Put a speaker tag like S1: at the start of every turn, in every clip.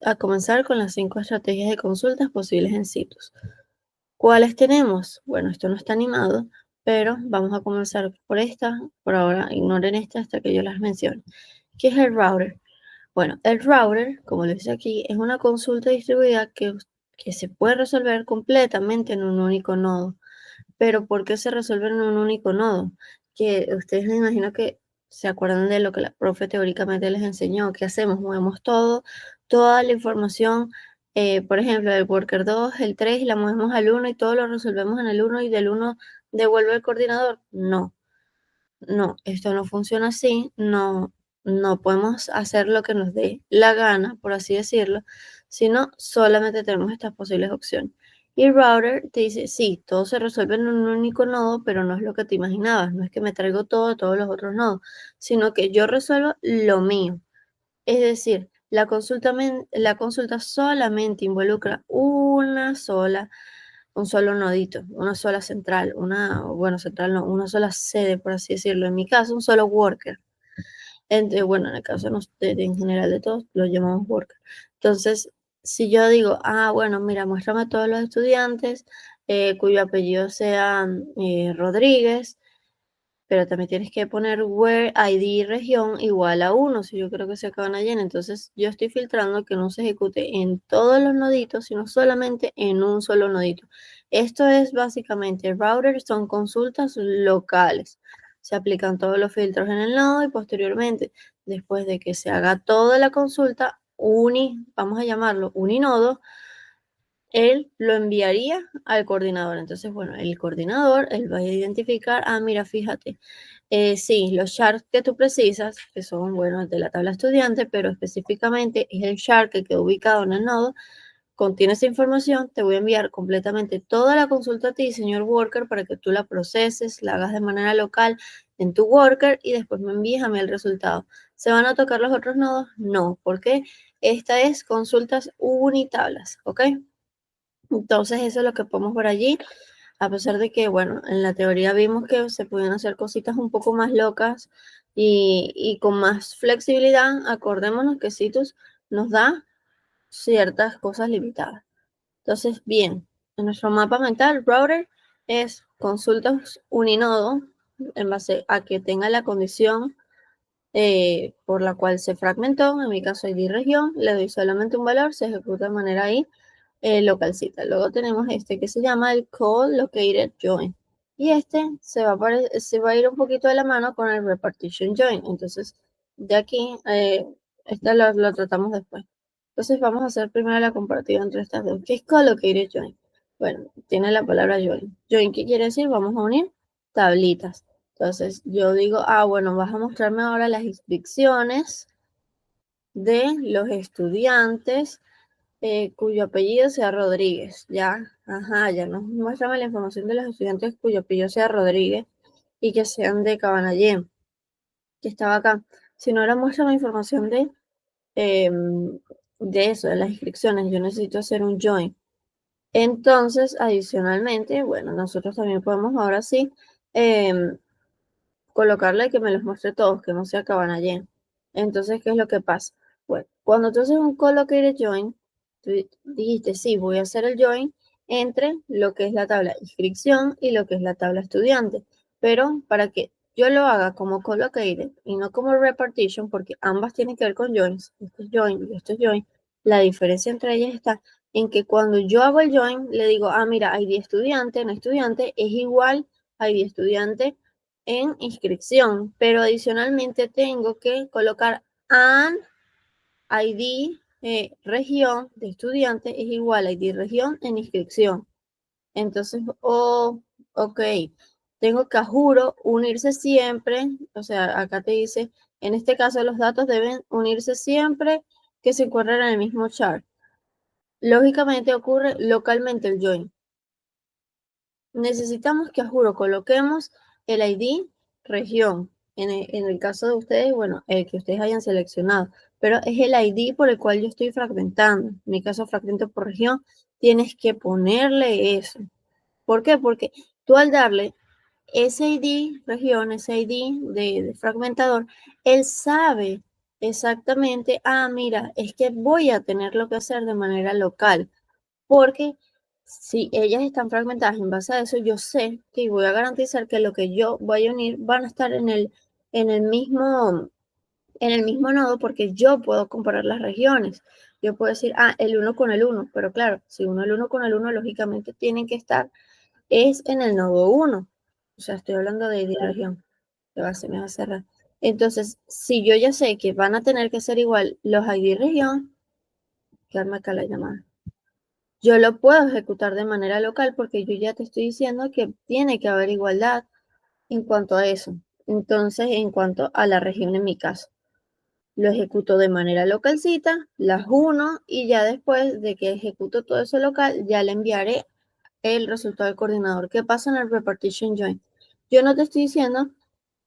S1: a comenzar con las 5 estrategias de consultas posibles en Citus. ¿Cuáles tenemos? Bueno, esto no está animado, pero vamos a comenzar por esta. Por ahora, ignoren esta hasta que yo las mencione. ¿Qué es el router? Bueno, el router, como lo dice aquí, es una consulta distribuida que se puede resolver completamente en un único nodo. Pero ¿por qué se resuelve en un único nodo? Que ustedes me imagino que se acuerdan de lo que la profe teóricamente les enseñó. ¿Qué hacemos? Movemos toda la información, por ejemplo, del worker 2, el 3, y la movemos al 1 y todo lo resolvemos en el 1 y del 1 devuelve el coordinador. No, no, esto no funciona así. No podemos hacer lo que nos dé la gana, por así decirlo, sino solamente tenemos estas posibles opciones. Y el router te dice, sí, todo se resuelve en un único nodo, pero no es lo que te imaginabas. No es que me traigo todo de todos los otros nodos, sino que yo resuelvo lo mío. Es decir, la consulta solamente involucra un solo nodito, una sola central, central no, una sola sede, por así decirlo. En mi caso, un solo worker. Bueno, en el caso en general de todos, lo llamamos worker. Entonces, si yo digo, bueno, mira, muéstrame todos los estudiantes cuyo apellido sea Rodríguez, pero también tienes que poner where ID región igual a 1, si yo creo que se acaban allí. Entonces, yo estoy filtrando que no se ejecute en todos los noditos, sino solamente en un solo nodito. Esto es básicamente, routers son consultas locales. Se aplican todos los filtros en el nodo y posteriormente, después de que se haga toda la consulta, vamos a llamarlo uninodo, él lo enviaría al coordinador. Entonces, bueno, el coordinador, él va a identificar, mira, fíjate, sí, los shards que tú precisas, que son, bueno, de la tabla estudiante, pero específicamente es el shard que quedó ubicado en el nodo, contiene esa información, te voy a enviar completamente toda la consulta a ti, señor worker, para que tú la proceses, la hagas de manera local en tu worker y después me envíes a mí el resultado. ¿Se van a tocar los otros nodos? No, porque esta es consultas unitablas, ¿ok? Entonces eso es lo que podemos ver allí, a pesar de que, bueno, en la teoría vimos que se podían hacer cositas un poco más locas y con más flexibilidad. Acordémonos que Citus nos da ciertas cosas limitadas. Entonces, bien, en nuestro mapa mental, router es consultas uninodo en base a que tenga la condición por la cual se fragmentó. En mi caso, ID región, le doy solamente un valor, se ejecuta de manera ahí localcita. Luego tenemos este que se llama el call located join. Y este se va a ir un poquito de la mano con el repartition join. Entonces, de aquí, esta lo tratamos después. Entonces, vamos a hacer primero la comparativa entre estas dos. ¿Qué es call located join? Bueno, tiene la palabra join. Join, ¿qué quiere decir? Vamos a unir tablitas. Entonces, yo digo, bueno, vas a mostrarme ahora las inscripciones de los estudiantes cuyo apellido sea Rodríguez, ya, ya nos muéstrame la información de los estudiantes cuyo apellido sea Rodríguez y que sean de Cabanallén, que estaba acá. Si no, ahora muéstrame información de eso, de las inscripciones. Yo necesito hacer un join. Entonces, adicionalmente, bueno, nosotros también podemos ahora sí colocarle que me los muestre todos, que no se acaban allí. Entonces, ¿qué es lo que pasa? Bueno, cuando tú haces un collocated join, tú dijiste, sí, voy a hacer el join entre lo que es la tabla inscripción y lo que es la tabla estudiante. Pero para que yo lo haga como collocated y no como repartition, porque ambas tienen que ver con joins, esto es join y esto es join, la diferencia entre ellas está en que cuando yo hago el join, le digo, mira, ID estudiante en estudiante es igual a ID estudiante en inscripción, pero adicionalmente tengo que colocar an ID región de estudiante es igual a ID región en inscripción. Entonces, ok, tengo que, juro, unirse siempre, o sea, acá te dice, en este caso los datos deben unirse siempre que se encuentren en el mismo chart. Lógicamente ocurre localmente el join. Necesitamos que, juro, coloquemos el ID región. En el caso de ustedes, bueno, el que ustedes hayan seleccionado, pero es el ID por el cual yo estoy fragmentando. En mi caso, fragmento por región, tienes que ponerle eso. ¿Por qué? Porque tú al darle ese ID región, ese ID de fragmentador, él sabe exactamente, mira, es que voy a tenerlo que hacer de manera local, porque si ellas están fragmentadas en base a eso, yo sé que voy a garantizar que lo que yo voy a unir van a estar en el mismo, en el mismo nodo, porque yo puedo comparar las regiones. Yo puedo decir, el uno con el uno, pero claro, si uno el uno con el uno, lógicamente tienen que estar, es en el nodo uno. O sea, estoy hablando de región. Se me va a cerrar. Entonces, si yo ya sé que van a tener que ser igual los ID región, que arma acá la llamada. Yo lo puedo ejecutar de manera local porque yo ya te estoy diciendo que tiene que haber igualdad en cuanto a eso. Entonces, en cuanto a la región en mi caso, lo ejecuto de manera localcita, las uno y ya después de que ejecuto todo eso local, ya le enviaré el resultado al coordinador. ¿Qué pasa en el repartition join? Yo no te estoy diciendo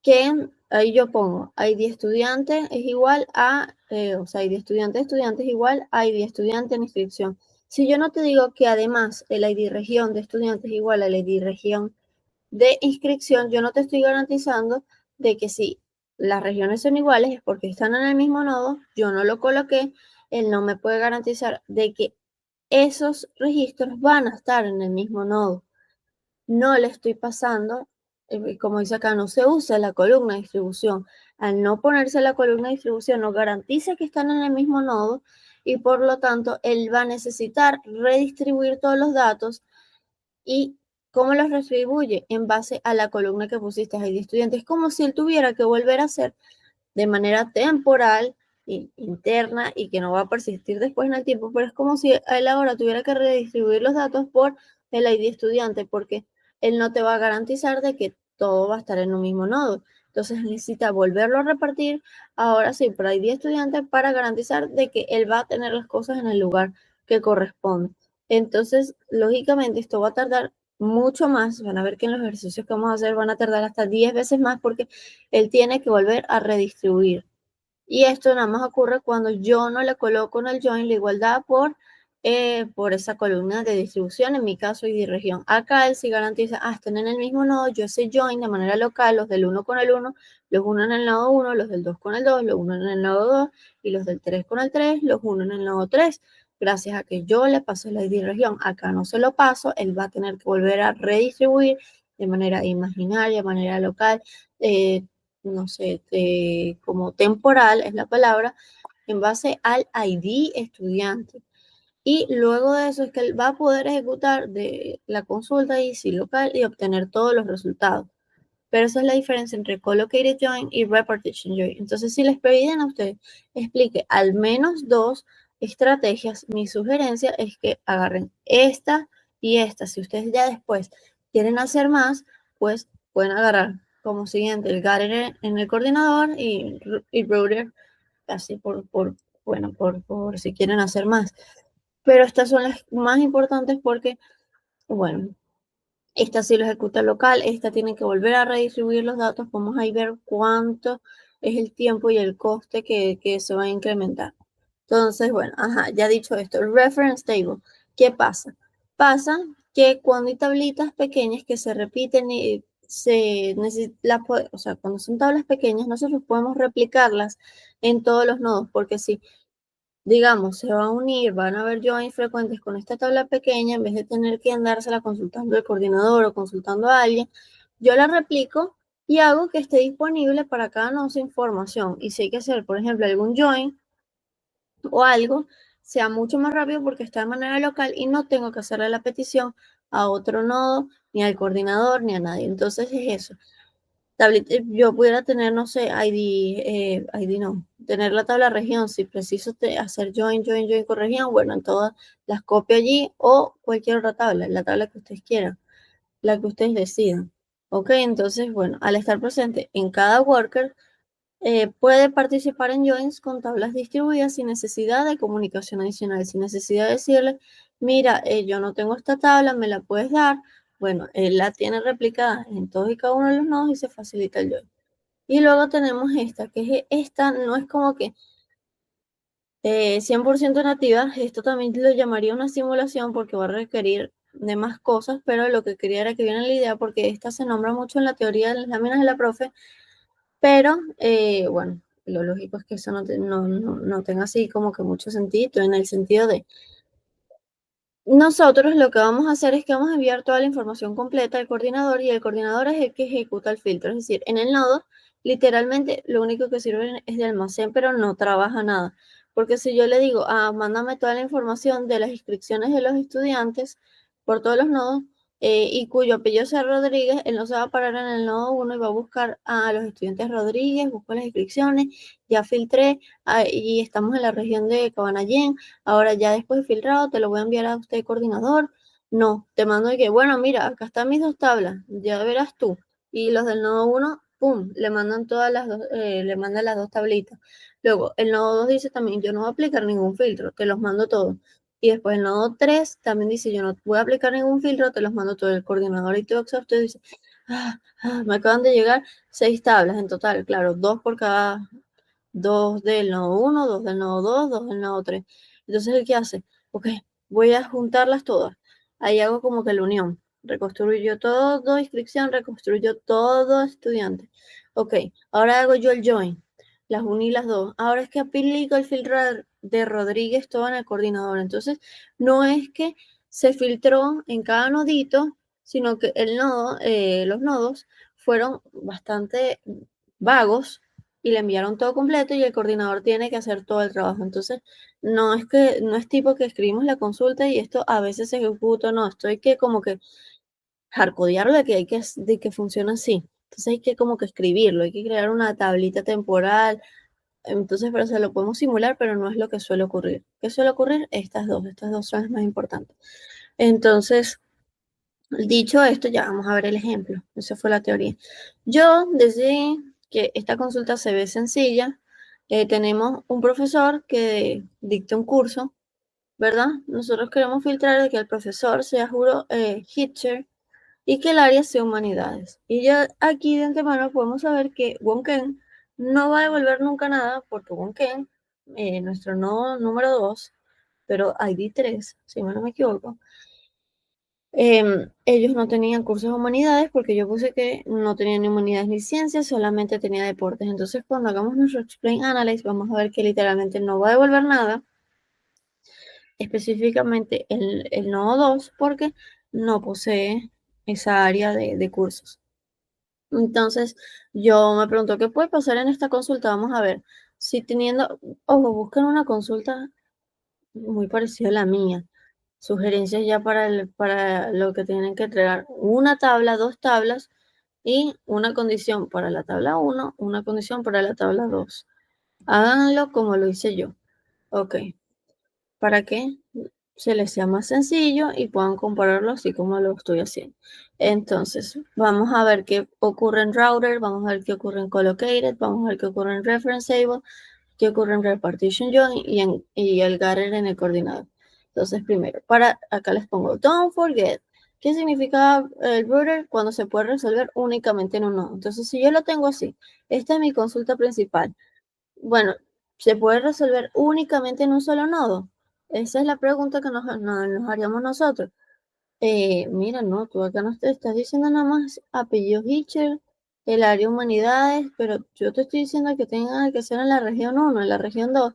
S1: que ahí yo pongo ID estudiante es igual a, o sea, ID estudiante es igual a ID estudiante en inscripción. Si yo no te digo que además el ID región de estudiantes es igual al ID región de inscripción, yo no te estoy garantizando de que si las regiones son iguales es porque están en el mismo nodo, yo no lo coloqué, él no me puede garantizar de que esos registros van a estar en el mismo nodo. No le estoy pasando, como dice acá, no se usa la columna de distribución. Al no ponerse la columna de distribución, no garantiza que están en el mismo nodo y por lo tanto él va a necesitar redistribuir todos los datos. ¿Y cómo los redistribuye? En base a la columna que pusiste ahí de estudiantes. Es como si él tuviera que volver a hacer de manera temporal, interna y que no va a persistir después en el tiempo, pero es como si él ahora tuviera que redistribuir los datos por el ID estudiante, porque él no te va a garantizar de que todo va a estar en un mismo nodo. Entonces necesita volverlo a repartir, ahora sí, por ID estudiante, para garantizar de que él va a tener las cosas en el lugar que corresponde. Entonces, lógicamente, esto va a tardar mucho más. Van a ver que en los ejercicios que vamos a hacer van a tardar hasta 10 veces más porque él tiene que volver a redistribuir. Y esto nada más ocurre cuando yo no le coloco en el join la igualdad por esa columna de distribución, en mi caso y de región. Acá él sí garantiza, están en el mismo nodo, yo sé join de manera local, los del 1 con el 1, los 1 en el nodo 1, los del 2 con el 2, los 1 en el nodo 2 y los del 3 con el 3, los 1 en el nodo 3. Gracias a que yo le paso la ID región, acá no se lo paso, él va a tener que volver a redistribuir de manera imaginaria, de manera local, no sé, como temporal es la palabra, en base al ID estudiante. Y luego de eso es que él va a poder ejecutar de la consulta IC local y obtener todos los resultados. Pero esa es la diferencia entre collocated join y repartition join. Entonces, si les piden a usted explique al menos dos estrategias, mi sugerencia es que agarren esta y esta. Si ustedes ya después quieren hacer más, pues pueden agarrar como siguiente el Gather en el coordinador y Router así bueno, por si quieren hacer más. Pero estas son las más importantes porque, bueno, esta sí lo ejecuta local, esta tiene que volver a redistribuir los datos. Vamos a ver cuánto es el tiempo y el coste que se va a incrementar. Entonces, bueno, ya dicho esto, el reference table, ¿qué pasa? Pasa que cuando hay tablitas pequeñas que se repiten y se necesita, o sea, cuando son tablas pequeñas, nosotros podemos replicarlas en todos los nodos, porque si digamos, se va a unir, van a ver joins frecuentes con esta tabla pequeña, en vez de tener que andársela consultando al coordinador o consultando a alguien, yo la replico y hago que esté disponible para cada nodo su información. Y si hay que hacer, por ejemplo, algún join o algo, sea mucho más rápido porque está de manera local y no tengo que hacerle la petición a otro nodo, ni al coordinador, ni a nadie. Entonces es eso. Yo pudiera tener, no sé, ID no, tener la tabla región, si preciso hacer join con región, bueno, en todas las copio allí o cualquier otra tabla, la tabla que ustedes quieran, la que ustedes decidan. Ok, entonces, bueno, al estar presente en cada worker, puede participar en joins con tablas distribuidas sin necesidad de comunicación adicional, sin necesidad de decirle, mira, yo no tengo esta tabla, me la puedes dar. Bueno, él la tiene replicada en todos y cada uno de los nodos y se facilita el join. Y luego tenemos esta, esta no es como que 100% nativa, esto también lo llamaría una simulación porque va a requerir de más cosas, pero lo que quería era que vieran la idea porque esta se nombra mucho en la teoría de las láminas de la profe, pero bueno, lo lógico es que eso no tenga así como que mucho sentido, en el sentido de nosotros lo que vamos a hacer es que vamos a enviar toda la información completa al coordinador y el coordinador es el que ejecuta el filtro. Es decir, en el nodo, literalmente lo único que sirve es de almacén, pero no trabaja nada. Porque si yo le digo, mándame toda la información de las inscripciones de los estudiantes por todos los nodos y cuyo apellido sea Rodríguez, él no se va a parar en el nodo 1 y va a buscar a los estudiantes Rodríguez, busco las inscripciones, ya filtré y estamos en la región de Cabanallén. Ahora ya después de filtrado te lo voy a enviar a usted, coordinador. No, te mando de que, bueno, mira, acá están mis dos tablas, ya verás tú. Y los del nodo 1, pum, le mandan todas las dos, le mandan las dos tablitas. Luego, el nodo 2 dice también, yo no voy a aplicar ningún filtro, te los mando todos. Y después el nodo 3 también dice, yo no voy a aplicar ningún filtro, te los mando todo. El coordinador y todo exhausto dice, me acaban de llegar 6 tablas en total, claro, dos por cada, dos del nodo 1, dos del nodo 2, dos del nodo 3. Entonces, ¿el qué hace? Ok, voy a juntarlas todas. Ahí hago como que la unión. Reconstruyo todo inscripción, reconstruyo todo estudiante. Ok, ahora hago yo el join. Las uní las dos. Ahora es que aplico el filtro de Rodríguez todo en el coordinador. Entonces, no es que se filtró en cada nodito, sino que el nodo, los nodos fueron bastante vagos y le enviaron todo completo y el coordinador tiene que hacer todo el trabajo. Entonces, no es tipo que escribimos la consulta y esto a veces se ejecuta, no, esto hay que como que hardcodearlo de que funciona así. Entonces hay que como que escribirlo, hay que crear una tablita temporal. Entonces, pero se lo podemos simular, pero no es lo que suele ocurrir. ¿Qué suele ocurrir? Estas dos son las más importantes. Entonces, dicho esto, ya vamos a ver el ejemplo. Esa fue la teoría. Yo decidí que esta consulta se ve sencilla. Tenemos un profesor que dicta un curso, ¿verdad? Nosotros queremos filtrar de que el profesor sea juro Hitcher y que el área sea humanidades. Y ya aquí de antemano podemos saber que Wonken no va a devolver nunca nada porque Wonken, nuestro nodo número 2, pero ID 3, si no me equivoco, ellos no tenían cursos de humanidades porque yo puse que no tenían ni humanidades ni ciencias, solamente tenía deportes. Entonces, cuando hagamos nuestro Explain Analyze, vamos a ver que literalmente no va a devolver nada, específicamente el nodo 2, porque no posee esa área de cursos. Entonces, yo me pregunto, ¿qué puede pasar en esta consulta? Vamos a ver, si teniendo, ojo, buscan una consulta muy parecida a la mía. Sugerencias ya para lo que tienen que entregar. Una tabla, dos tablas y una condición para la tabla 1, una condición para la tabla 2. Háganlo como lo hice yo. Ok, para que se les sea más sencillo y puedan compararlo así como lo estoy haciendo. Entonces, vamos a ver qué ocurre en router, vamos a ver qué ocurre en collocated, vamos a ver qué ocurre en referenceable, qué ocurre en repartition join y el getter en el coordinador. Entonces, primero, acá les pongo don't forget. ¿Qué significa el router? Cuando se puede resolver únicamente en un nodo. Entonces, si yo lo tengo así, esta es mi consulta principal. Bueno, ¿se puede resolver únicamente en un solo nodo? Esa es la pregunta que nos haríamos nosotros. Mira, no, tú acá no te estás diciendo nada más apellido Hitcher, el área humanidades, pero yo te estoy diciendo que tenga que ser en la región 1, en la región 2.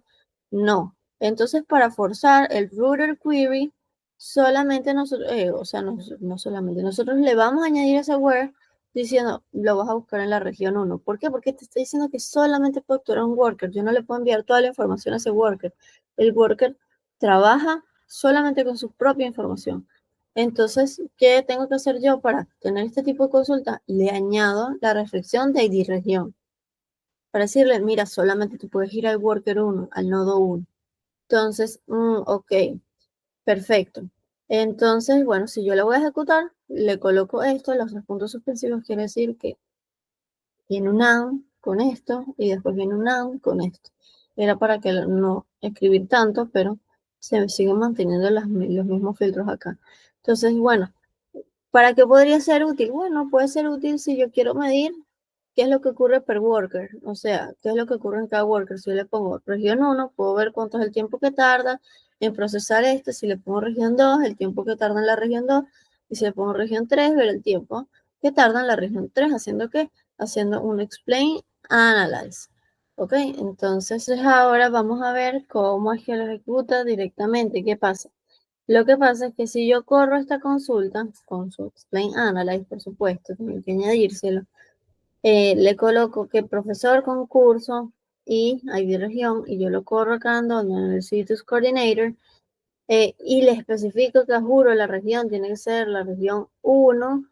S1: No. Entonces, para forzar el router query, solamente nosotros, o sea, no solamente, nosotros le vamos a añadir ese where diciendo, lo vas a buscar en la región 1. ¿Por qué? Porque te estoy diciendo que solamente puedo capturar un worker. Yo no le puedo enviar toda la información a ese worker. El worker trabaja solamente con su propia información. Entonces, ¿qué tengo que hacer yo para tener este tipo de consulta? Le añado la reflexión de ID región. Para decirle, mira, solamente tú puedes ir al worker 1, al nodo 1. Entonces, ok, perfecto. Entonces, bueno, si yo lo voy a ejecutar, le coloco esto, los dos puntos suspensivos quiere decir que viene un and con esto y después viene un and con esto. Era para que no escribir tanto, pero se siguen manteniendo los mismos filtros acá. Entonces, bueno, ¿para qué podría ser útil? Bueno, puede ser útil si yo quiero medir qué es lo que ocurre per worker, o sea, qué es lo que ocurre en cada worker. Si yo le pongo región 1, puedo ver cuánto es el tiempo que tarda en procesar esto. Si le pongo región 2, el tiempo que tarda en la región 2. Y si le pongo región 3, ver el tiempo que tarda en la región 3. ¿Haciendo qué? Haciendo un explain analyze. ¿Ok? Entonces ahora vamos a ver cómo es que lo ejecuta directamente. ¿Qué pasa? Lo que pasa es que si yo corro esta consulta, con su explain analyze, por supuesto, tengo que añadírselo, le coloco que profesor, concurso y ID región, y yo lo corro acá en donde, en el Citus Coordinator, y le especifico que juro la región tiene que ser la región 1.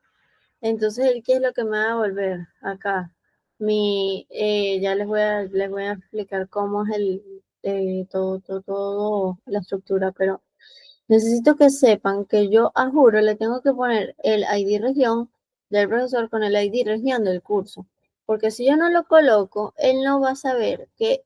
S1: Entonces, ¿qué es lo que me va a volver acá? Ya les voy a explicar cómo es todo la estructura, pero necesito que sepan que yo a juro le tengo que poner el ID región del profesor con el ID región del curso, porque si yo no lo coloco, él no va a saber que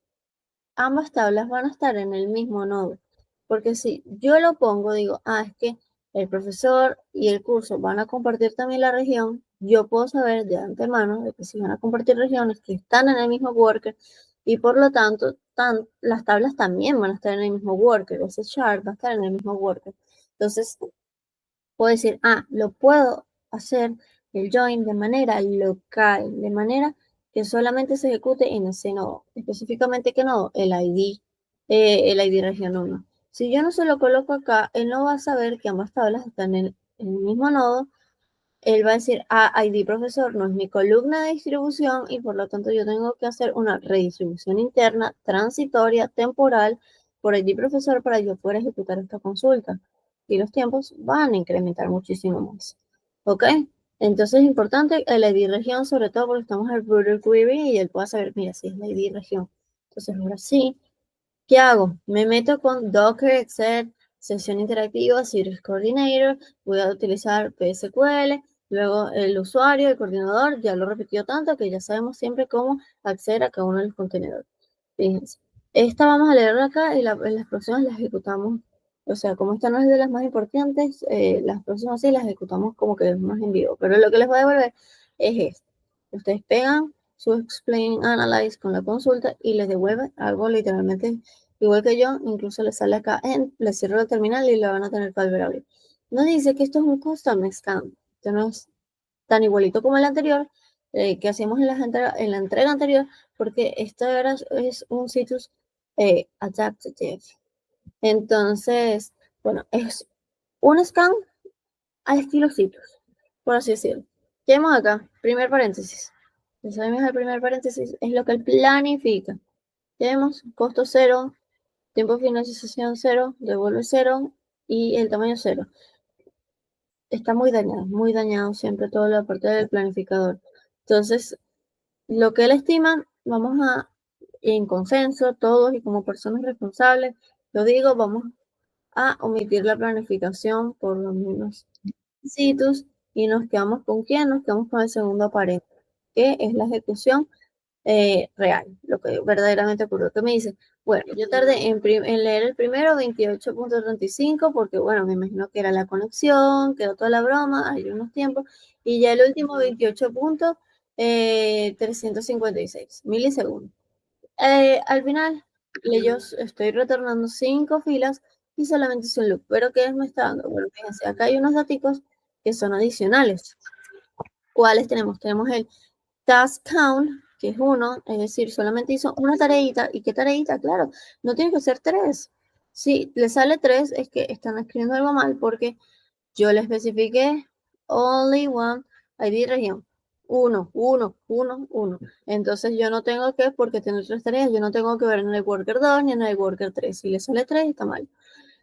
S1: ambas tablas van a estar en el mismo nodo. Porque si yo lo pongo, digo, es que el profesor y el curso van a compartir también la región, yo puedo saber de antemano de que si van a compartir regiones que están en el mismo worker y por lo tanto las tablas también van a estar en el mismo worker, ese chart va a estar en el mismo worker. Entonces, puedo decir, lo puedo hacer el join de manera local, de manera que solamente se ejecute en ese nodo. Específicamente, ¿qué nodo? El ID región 1. Si yo no se lo coloco acá, él no va a saber que ambas tablas están en el mismo nodo. Él va a decir, ID profesor no es mi columna de distribución y por lo tanto yo tengo que hacer una redistribución interna, transitoria, temporal, por ID profesor para yo poder ejecutar esta consulta. Y los tiempos van a incrementar muchísimo más. ¿Ok? Entonces es importante el ID región, sobre todo porque estamos en el router query y él pueda saber, mira, si es la ID región. Entonces ahora sí, ¿qué hago? Me meto con Docker, Excel, sesión interactiva, Citrix Coordinator, voy a utilizar PSQL, luego el usuario, el coordinador, ya lo repitió tanto que ya sabemos siempre cómo acceder a cada uno de los contenedores. Fíjense, esta vamos a leerla acá y en las próximas las ejecutamos, o sea, como esta no es de las más importantes, las próximas sí las ejecutamos como que más en vivo, pero lo que les voy a devolver es esto. Ustedes pegan su explain analyze con la consulta y les devuelve algo literalmente igual que yo, incluso les sale acá les cierro la terminal y la van a tener que volver a abrir. Nos dice que esto es un custom scan, esto no es tan igualito como el anterior, que hacíamos en la entrega anterior, porque esto es un Citrus adaptive. Entonces, bueno, es un scan al estilo Citrus, por así decirlo. ¿Qué vemos acá? Primer paréntesis. Ya sabemos el primer paréntesis es lo que él planifica. Ya vemos costo cero, tiempo de finalización cero, devuelve cero y el tamaño cero. Está muy dañado siempre toda la parte del planificador. Entonces, lo que él estima, vamos en consenso, todos y como personas responsables, lo digo, vamos a omitir la planificación por lo menos sitios y nos quedamos con quién, nos quedamos con el segundo paréntesis, que es la ejecución real, lo que verdaderamente ocurrió. Que me dice, bueno, yo tardé en leer el primero 28.35 porque, bueno, me imagino que era la conexión, quedó toda la broma, hay unos tiempos, y ya el último 28.356 milisegundos. Al final, ellos estoy retornando 5 filas y solamente es un loop. ¿Pero qué me está dando? Bueno, fíjense, acá hay unos datos que son adicionales. ¿Cuáles tenemos? Tenemos el task count, que es 1, es decir, solamente hizo una tareita. ¿Y qué tareita? Claro, no tiene que ser 3. Si le sale 3, es que están escribiendo algo mal porque yo le especifiqué only one ID región. 1, 1, 1, 1. Entonces yo no tengo que, porque tengo 3 tareas, yo no tengo que ver en el worker 2 ni en el worker 3. Si le sale 3, está mal.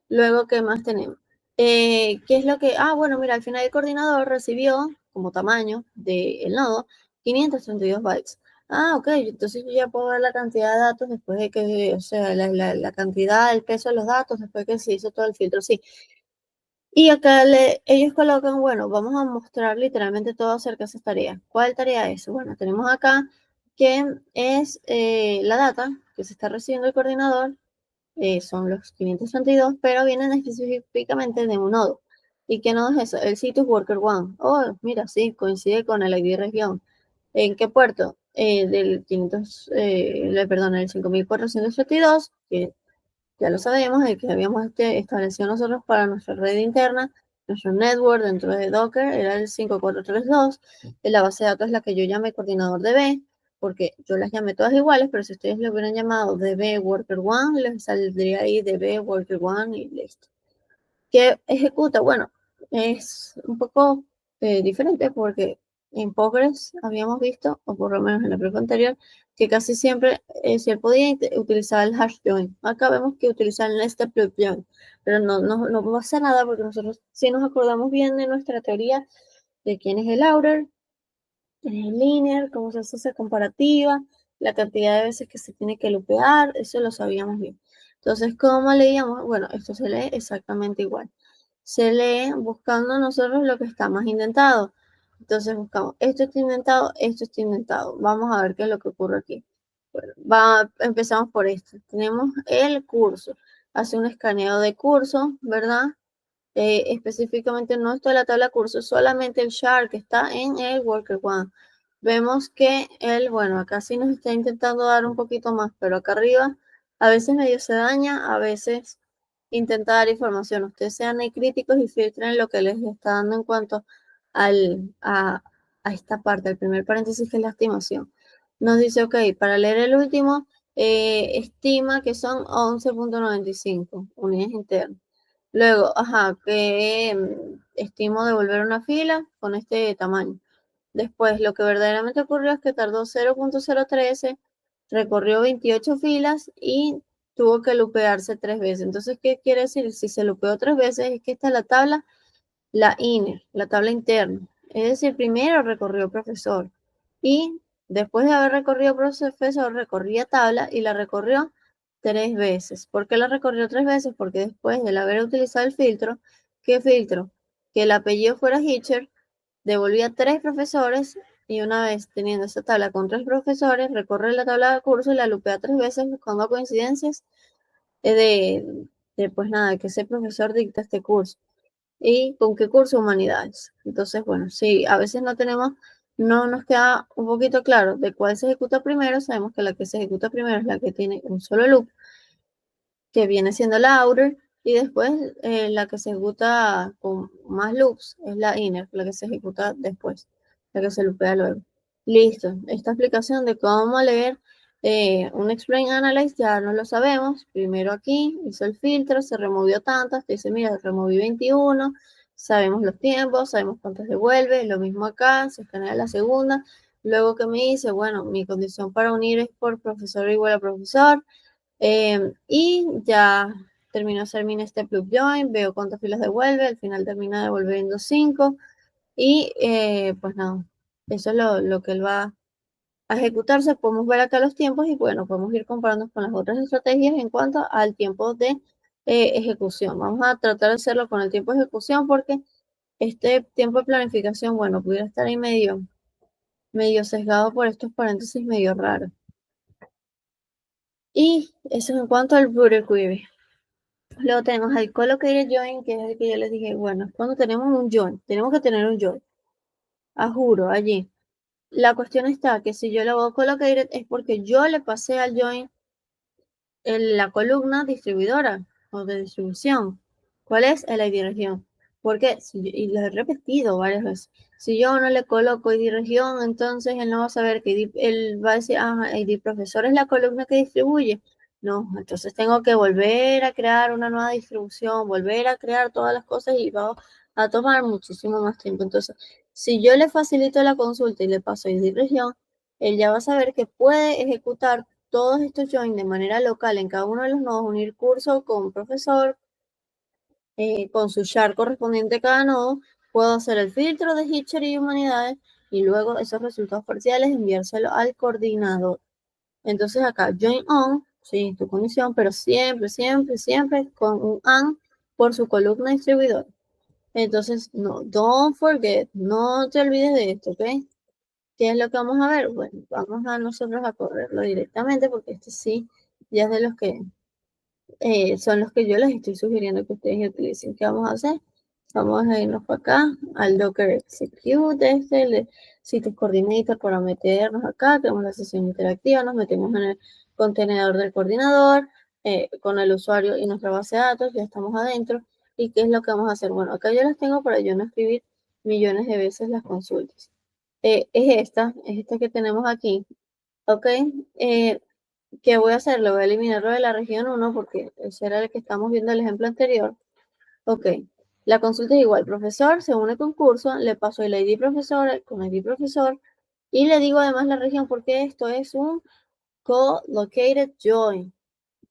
S1: Luego, ¿qué más tenemos? ¿Qué es lo que? Bueno, mira, al final el coordinador recibió como tamaño del nodo 532 bytes. Ok, entonces yo ya puedo ver la cantidad de datos después de que, o sea, la cantidad, el peso de los datos después de que se hizo todo el filtro, sí. Y acá ellos colocan, bueno, vamos a mostrar literalmente todo acerca de esas tareas. ¿Cuál tarea es? Bueno, tenemos acá que es la data que se está recibiendo el coordinador, son los 532, pero vienen específicamente de un nodo. ¿Y qué nodo es eso? El Citus Worker One. Oh, mira, sí, coincide con el ID región. ¿En qué puerto? Del 500, perdón, el 5432, que ya lo sabemos, el que habíamos establecido nosotros para nuestra red interna, nuestro network dentro de Docker, era el 5432. La base de datos es la que yo llamé coordinador DB. porque yo las llamé todas iguales, pero si ustedes lo hubieran llamado DB Worker 1, les saldría ahí DB Worker 1 y listo. ¿Qué ejecuta? Bueno, es un poco diferente porque en Postgres habíamos visto, o por lo menos en la prueba anterior, que casi siempre se podía utilizar el hash join. Acá vemos que utilizan el step loop join, pero no pasa nada porque nosotros sí nos acordamos bien de nuestra teoría de quién es el outer, quién es el inner, cómo se hace esa comparativa, la cantidad de veces que se tiene que lupear, eso lo sabíamos bien. Entonces, ¿cómo leíamos? Bueno, esto se lee exactamente igual. Se lee buscando nosotros lo que está más indentado. Entonces buscamos, esto está indentado, esto está indentado. Vamos a ver qué es lo que ocurre aquí. Bueno, empezamos por esto. Tenemos el curso. Hace un escaneo de curso, ¿verdad? Específicamente no está la tabla curso, solamente el char que está en el worker one. Vemos que él, bueno, acá sí nos está intentando dar un poquito más, pero acá arriba a veces medio se daña, a veces intenta dar información. Ustedes sean ahí críticos y filtren lo que les está dando en cuanto a esta parte, el primer paréntesis que es la estimación. Nos dice, ok, para leer el último, estima que son 11.95 unidades internas. Luego, ajá, que estimo devolver una fila con este tamaño. Después, lo que verdaderamente ocurrió es que tardó 0.013, recorrió 28 filas y tuvo que lupearse 3 veces. Entonces, ¿qué quiere decir? Si se lupeó 3 veces, es que esta es la tabla, la inner, la tabla interna. Es decir, primero recorrió el profesor y después de haber recorrido el profesor, recorría tabla y la recorrió 3 veces. ¿Por qué la recorrió 3 veces? Porque después de haber utilizado el filtro, ¿qué filtro? Que el apellido fuera Hitcher, devolvía 3 profesores y una vez teniendo esa tabla con 3 profesores, recorre la tabla de curso y la lupea 3 veces buscando coincidencias pues nada, que ese profesor dicta este curso. ¿Y con qué curso? Humanidades. Entonces, bueno, sí, a veces no nos queda un poquito claro de cuál se ejecuta primero, sabemos que la que se ejecuta primero es la que tiene un solo loop, que viene siendo la outer, y después la que se ejecuta con más loops es la inner, la que se ejecuta después, la que se loopea luego. Listo, esta explicación de cómo leer un explain analyze ya no lo sabemos. Primero aquí hizo el filtro, se removió tantas, te dice, mira, removí 21, sabemos los tiempos, sabemos cuántas devuelve, lo mismo acá, se escanea la segunda. Luego que me dice, bueno, mi condición para unir es por profesor igual a profesor, y ya terminó hacer mi step loop join, veo cuántas filas devuelve, al final termina devolviendo 5 y pues nada, eso es lo que él va a ejecutarse. Podemos ver acá los tiempos y bueno, podemos ir comparando con las otras estrategias en cuanto al tiempo de ejecución. Vamos a tratar de hacerlo con el tiempo de ejecución porque este tiempo de planificación, bueno, pudiera estar ahí medio sesgado por estos paréntesis medio raros. Y eso es en cuanto al Bruder Query. Luego tenemos el Collocated Join, que es el que yo les dije, bueno, cuando tenemos un join, tenemos que tener un join, a juro, allí. La cuestión está que si yo lo hago Collocated es porque yo le pasé al join en la columna distribuidora o de distribución. ¿Cuál es? El ID región. Porque, y lo he repetido varias veces, si yo no le coloco ID región, entonces él no va a saber que él va a decir, ID profesor es la columna que distribuye. No, entonces tengo que volver a crear una nueva distribución, volver a crear todas las cosas y va a tomar muchísimo más tiempo. Entonces, si yo le facilito la consulta y le paso ID región, él ya va a saber que puede ejecutar todos estos join de manera local en cada uno de los nodos, unir curso con profesor, con su char correspondiente a cada nodo, puedo hacer el filtro de Hitcher y humanidades y luego esos resultados parciales enviárselo al coordinador. Entonces acá, join on, sí, tu condición, pero siempre, siempre, siempre con un AND por su columna distribuidora. Entonces, no, don't forget, no te olvides de esto, ¿ok? ¿Qué es lo que vamos a ver? Bueno, vamos a nosotros a correrlo directamente porque este sí ya es de los que son los que yo les estoy sugiriendo que ustedes utilicen. ¿Qué vamos a hacer? Vamos a irnos para acá al Docker Execute, el Site Coordinator para meternos acá, tenemos la sesión interactiva, nos metemos en el contenedor del coordinador con el usuario y nuestra base de datos, ya estamos adentro. ¿Y qué es lo que vamos a hacer? Bueno, acá yo las tengo para yo no escribir millones de veces las consultas. Es esta que tenemos aquí. Ok, ¿qué voy a hacer? Le voy a eliminar lo de la región 1 porque ese era el que estamos viendo el ejemplo anterior. Ok, la consulta es igual. Profesor se une con curso, le paso el ID profesor con ID profesor y le digo además la región porque esto es un co-located join.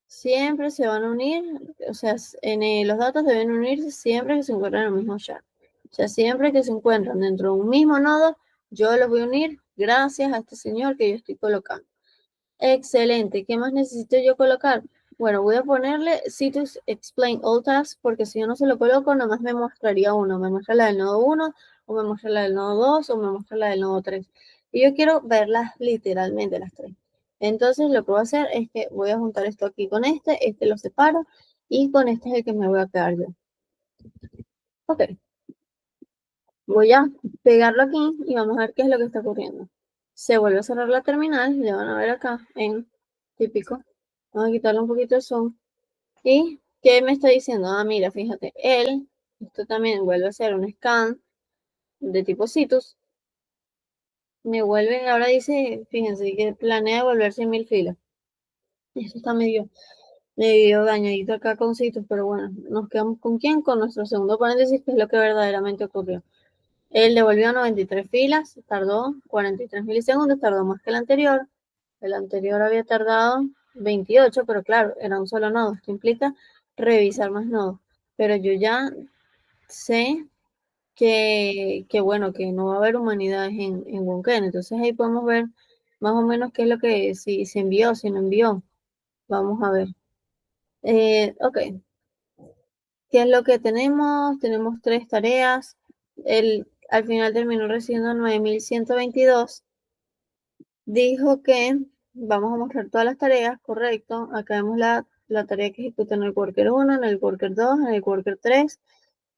S1: Siempre se van a unir, o sea, los datos deben unirse siempre que se encuentran en el mismo chat. O sea, siempre que se encuentran dentro de un mismo nodo, yo los voy a unir gracias a este señor que yo estoy colocando. Excelente. ¿Qué más necesito yo colocar? Bueno, voy a ponerle Citus Explain All Tasks porque si yo no se lo coloco, nada más me mostraría uno. Me muestra la del nodo 1, o me muestra la del nodo 2, o me muestra la del nodo 3. Y yo quiero verlas literalmente las tres. Entonces lo que voy a hacer es que voy a juntar esto aquí con este lo separo, y con este es el que me voy a quedar yo. Ok. Voy a pegarlo aquí y vamos a ver qué es lo que está ocurriendo. Se vuelve a cerrar la terminal, le van a ver acá en típico. Vamos a quitarle un poquito el zoom. ¿Y qué me está diciendo? Ah, mira, fíjate, esto también vuelve a ser un scan de tipo Citus. Me vuelve, ahora dice, fíjense, que planea devolver 100.000 filas. Esto está medio dañadito acá con Citus, pero bueno, nos quedamos con quién, con nuestro segundo paréntesis, que es lo que verdaderamente ocurrió. Él devolvió 93 filas, tardó 43 milisegundos, tardó más que el anterior. El anterior había tardado 28, pero claro, era un solo nodo. Esto implica revisar más nodos. Pero yo ya sé bueno, que no va a haber humanidades en Wonken. Entonces ahí podemos ver más o menos qué es lo que, si se envió, si no envió. Vamos a ver. Ok, ¿qué es lo que tenemos? Tenemos 3 tareas. Al final terminó recibiendo 9.122. Dijo que vamos a mostrar todas las tareas, correcto. Acá vemos la tarea que ejecuta en el worker 1, en el worker 2, en el worker 3.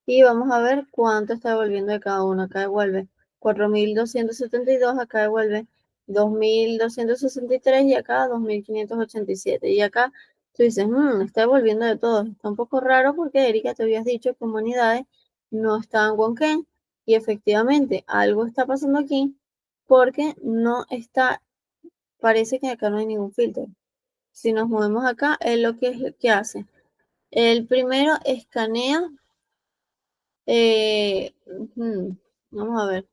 S1: Y vamos a ver cuánto está devolviendo de cada uno. Acá devuelve 4.272, acá devuelve 2.263 y acá 2.587. Y acá tú dices, está devolviendo de todo. Está un poco raro porque Erika te habías dicho que humanidades no estaban en Wonken. Y efectivamente, algo está pasando aquí porque no está, parece que acá no hay ningún filtro. Si nos movemos acá, es lo que hace. El primero escanea. Eh, Vamos a ver.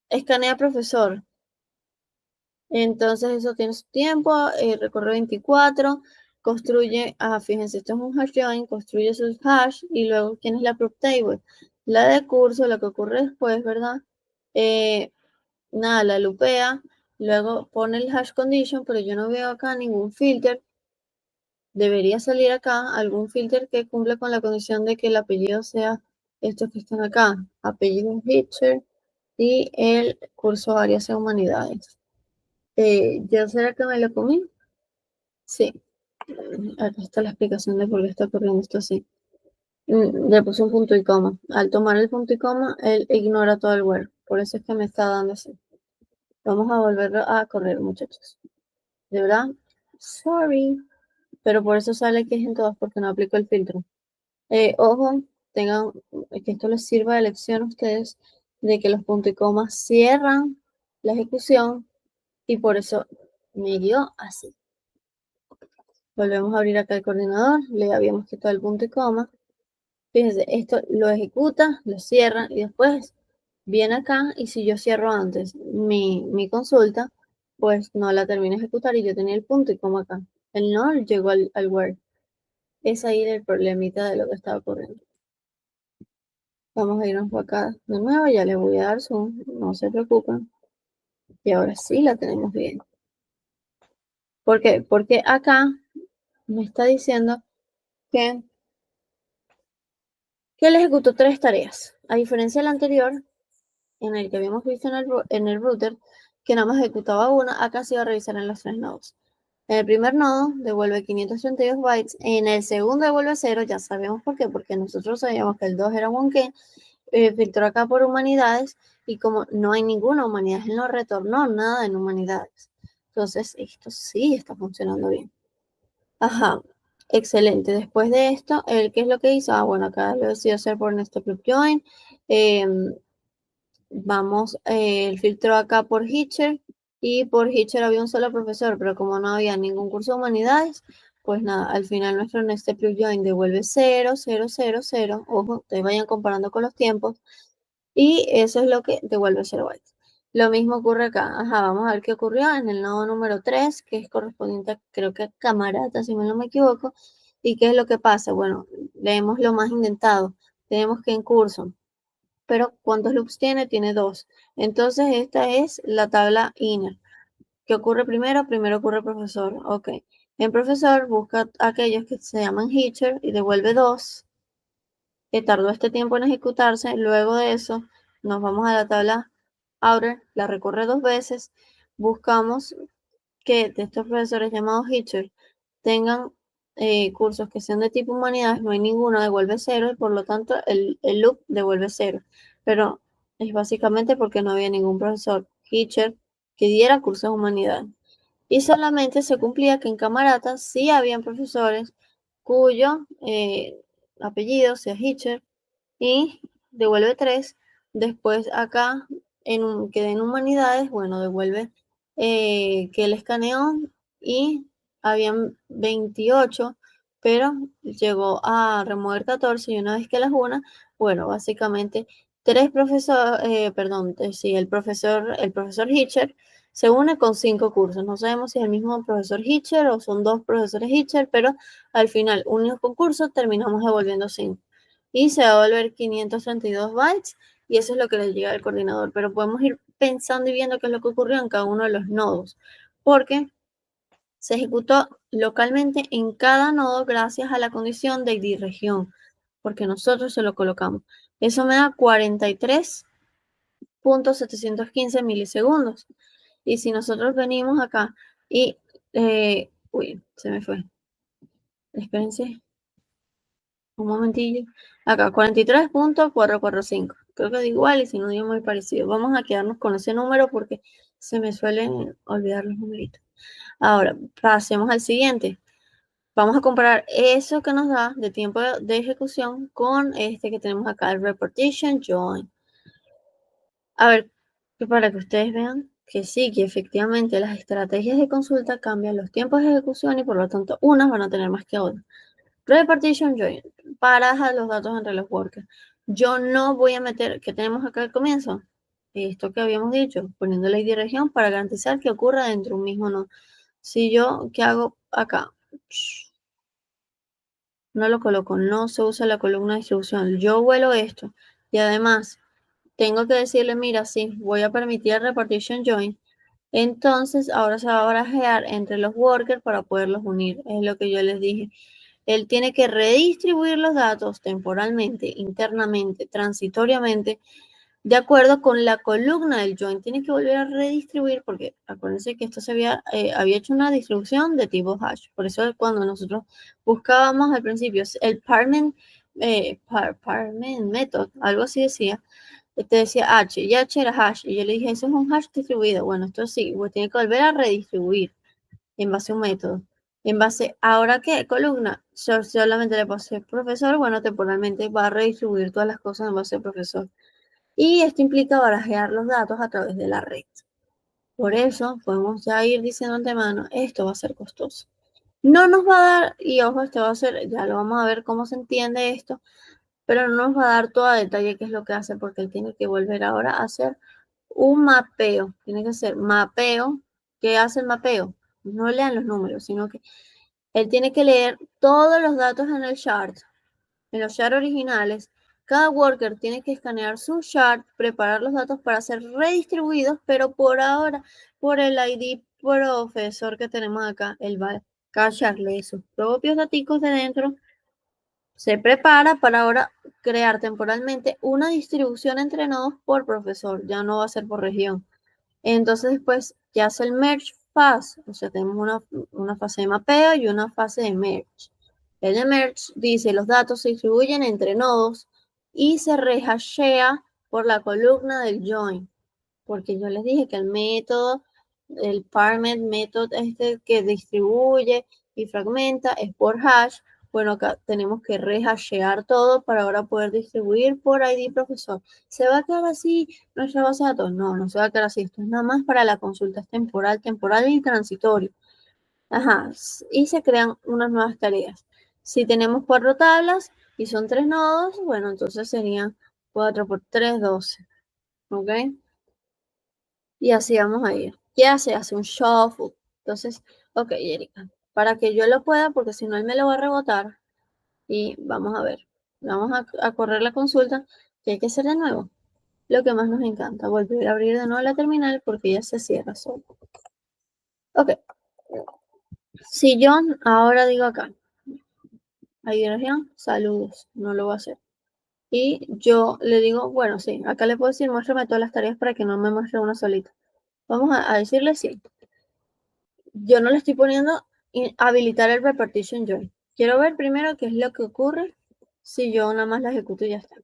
S1: Escanea profesor. Entonces eso tiene su tiempo. Recorre 24. Construye. Fíjense, esto es un hash join. Construye sus hash. Y luego, ¿quién es la proof table? La de curso, lo que ocurre después, ¿verdad? Nada, la lupea. Luego pone el hash condition, pero yo no veo acá ningún filter. Debería salir acá algún filter que cumpla con la condición de que el apellido sea estos que están acá. Apellido Hitcher y el curso área de humanidades. ¿Ya será que me lo comí? Sí. Acá está la explicación de por qué está ocurriendo esto así. Le puse un punto y coma. Al tomar el punto y coma, él ignora todo el word. Por eso es que me está dando así. Vamos a volverlo a correr, muchachos. ¿De verdad? Sorry. Pero por eso sale que es en todas, porque no aplico el filtro. Ojo, tengan que esto les sirva de lección a ustedes de que los puntos y comas cierran la ejecución y por eso me dio así. Volvemos a abrir acá el coordinador, le habíamos quitado el punto y coma. Fíjense, esto lo ejecuta, lo cierra y después viene acá y si yo cierro antes mi consulta, pues no la termina de ejecutar y yo tenía el punto y coma acá. El no llegó al Word. Es ahí el problemita de lo que estaba ocurriendo. Vamos a irnos por acá de nuevo, ya les voy a dar zoom, no se preocupen. Y ahora sí la tenemos bien. ¿Por qué? Porque acá me está diciendo que él ejecutó 3 tareas. A diferencia del anterior, en el que habíamos visto en el router, que nada más ejecutaba una, acá se iba a revisar en los 3 nodos. En el primer nodo devuelve 532 bytes, en el segundo devuelve 0, ya sabemos por qué, porque nosotros sabíamos que el 2 era wonken, filtró acá por humanidades y como no hay ninguna humanidad, él no retornó nada en humanidades. Entonces, esto sí está funcionando bien. Ajá, excelente. Después de esto, ¿qué es lo que hizo? Bueno, acá lo decidió hacer por Nested Group Join. Vamos, el filtro acá por Hitcher y por Hitcher había un solo profesor, pero como no había ningún curso de humanidades, pues nada, al final nuestro next step join devuelve 0, 0, 0, 0. Ojo, ustedes vayan comparando con los tiempos. Y eso es lo que devuelve 0 bytes. Lo mismo ocurre acá. Ajá, vamos a ver qué ocurrió en el nodo número 3, que es correspondiente a, creo que a camarata, si no me equivoco. ¿Y qué es lo que pasa? Bueno, leemos lo más indentado. Tenemos que en curso. Pero ¿cuántos loops tiene? Tiene 2. Entonces esta es la tabla inner. ¿Qué ocurre primero? Primero ocurre profesor. Ok. En profesor busca aquellos que se llaman Hitcher y devuelve 2, que tardó este tiempo en ejecutarse. Luego de eso, nos vamos a la tabla outer, la recorre 2 veces. Buscamos que de estos profesores llamados Hitcher tengan cursos que sean de tipo humanidades. No hay ninguno, devuelve 0 y por lo tanto el loop devuelve 0. Pero es básicamente porque no había ningún profesor Hitcher que diera cursos de humanidades. Y solamente se cumplía que en Camarata sí habían profesores cuyo apellido sea Hitcher y devuelve 3. Después acá, que en humanidades, bueno, devuelve que él escaneó y habían 28, pero llegó a remover 14 y una vez que las una, bueno, básicamente tres profesores, perdón, sí, el profesor Hitcher se une con 5 cursos. No sabemos si es el mismo profesor Hitcher o son 2 profesores Hitcher, pero al final, unidos con cursos, terminamos devolviendo 5 y se va a volver 532 bytes y eso es lo que le llega al coordinador. Pero podemos ir pensando y viendo qué es lo que ocurrió en cada uno de los nodos, porque se ejecutó localmente en cada nodo gracias a la condición de ID región, porque nosotros se lo colocamos. Eso me da 43.715 milisegundos. Y si nosotros venimos acá y, uy, se me fue. Espérense. Un momentillo. Acá, 43.445. Creo que da igual y si no digo muy parecido. Vamos a quedarnos con ese número porque se me suelen olvidar los numeritos. Ahora, pasemos al siguiente. Vamos a comparar eso que nos da de tiempo de ejecución con este que tenemos acá, el Repartition Join. A ver, para que ustedes vean que sí, que efectivamente las estrategias de consulta cambian los tiempos de ejecución y por lo tanto unas van a tener más que otras. Repartition join, paraja los datos entre los workers. Yo no voy a meter, ¿qué tenemos acá al comienzo? Esto que habíamos dicho, poniendo la ID región para garantizar que ocurra dentro de un mismo nodo. Si yo, ¿qué hago acá? No lo coloco, no se usa la columna de distribución. Yo vuelo esto y además tengo que decirle, mira, sí, voy a permitir el repartition join. Entonces ahora se va a barajear entre los workers para poderlos unir. Es lo que yo les dije. Él tiene que redistribuir los datos temporalmente, internamente, transitoriamente, de acuerdo con la columna del join. Tiene que volver a redistribuir porque acuérdense que esto había hecho una distribución de tipo hash. Por eso cuando nosotros buscábamos al principio el parment method, algo así decía, te decía H, y H era hash, y yo le dije, eso es un hash distribuido. Bueno, esto sí, pues tiene que volver a redistribuir en base a un método. En base, ¿ahora qué? Columna. Yo solamente le pasé profesor, bueno, temporalmente va a redistribuir todas las cosas en base al profesor. Y esto implica barajear los datos a través de la red. Por eso podemos ya ir diciendo antemano, esto va a ser costoso. No nos va a dar, y ojo, esto va a ser, ya lo vamos a ver cómo se entiende esto, pero no nos va a dar todo a detalle qué es lo que hace, porque él tiene que volver ahora a hacer un mapeo. Tiene que ser mapeo. ¿Qué hace el mapeo? No lean los números, sino que él tiene que leer todos los datos en el chart, en los charts originales. Cada worker tiene que escanear su chart, preparar los datos para ser redistribuidos, pero por ahora, por el ID profesor que tenemos acá, él va a cacharle sus propios datos de dentro, se prepara para ahora crear temporalmente una distribución entre nodos por profesor, ya no va a ser por región. Entonces después ya hace el merge phase, o sea, tenemos una fase de mapeo y una fase de merge. El de merge dice los datos se distribuyen entre nodos y se rehashea por la columna del join, porque yo les dije que el método, el parmet método este que distribuye y fragmenta es por hash, Bueno, acá tenemos que rehashear todo para ahora poder distribuir por ID profesor. ¿Se va a quedar así nuestra base de datos? No, no se va a quedar así. Esto es nada más para la consulta temporal, temporal y transitorio. Ajá, y se crean unas nuevas tareas. Si tenemos 4 tablas y son 3 nodos, bueno, entonces serían 4 por 3, 12. ¿Ok? Y así vamos a ir. Ya se hace un shuffle. Entonces, ok, Erika, para que yo lo pueda, porque si no él me lo va a rebotar. Y vamos a ver, vamos a correr la consulta, que hay que hacer de nuevo. Lo que más nos encanta, volver a abrir de nuevo la terminal porque ya se cierra solo. Ok, si yo ahora digo acá, ahí región, saludos, no lo voy a hacer. Y yo le digo, bueno, sí, acá le puedo decir, muéstrame todas las tareas para que no me muestre una solita. Vamos a decirle sí. Yo no le estoy poniendo habilitar el repartition join. Quiero ver primero qué es lo que ocurre si yo nada más la ejecuto y ya está.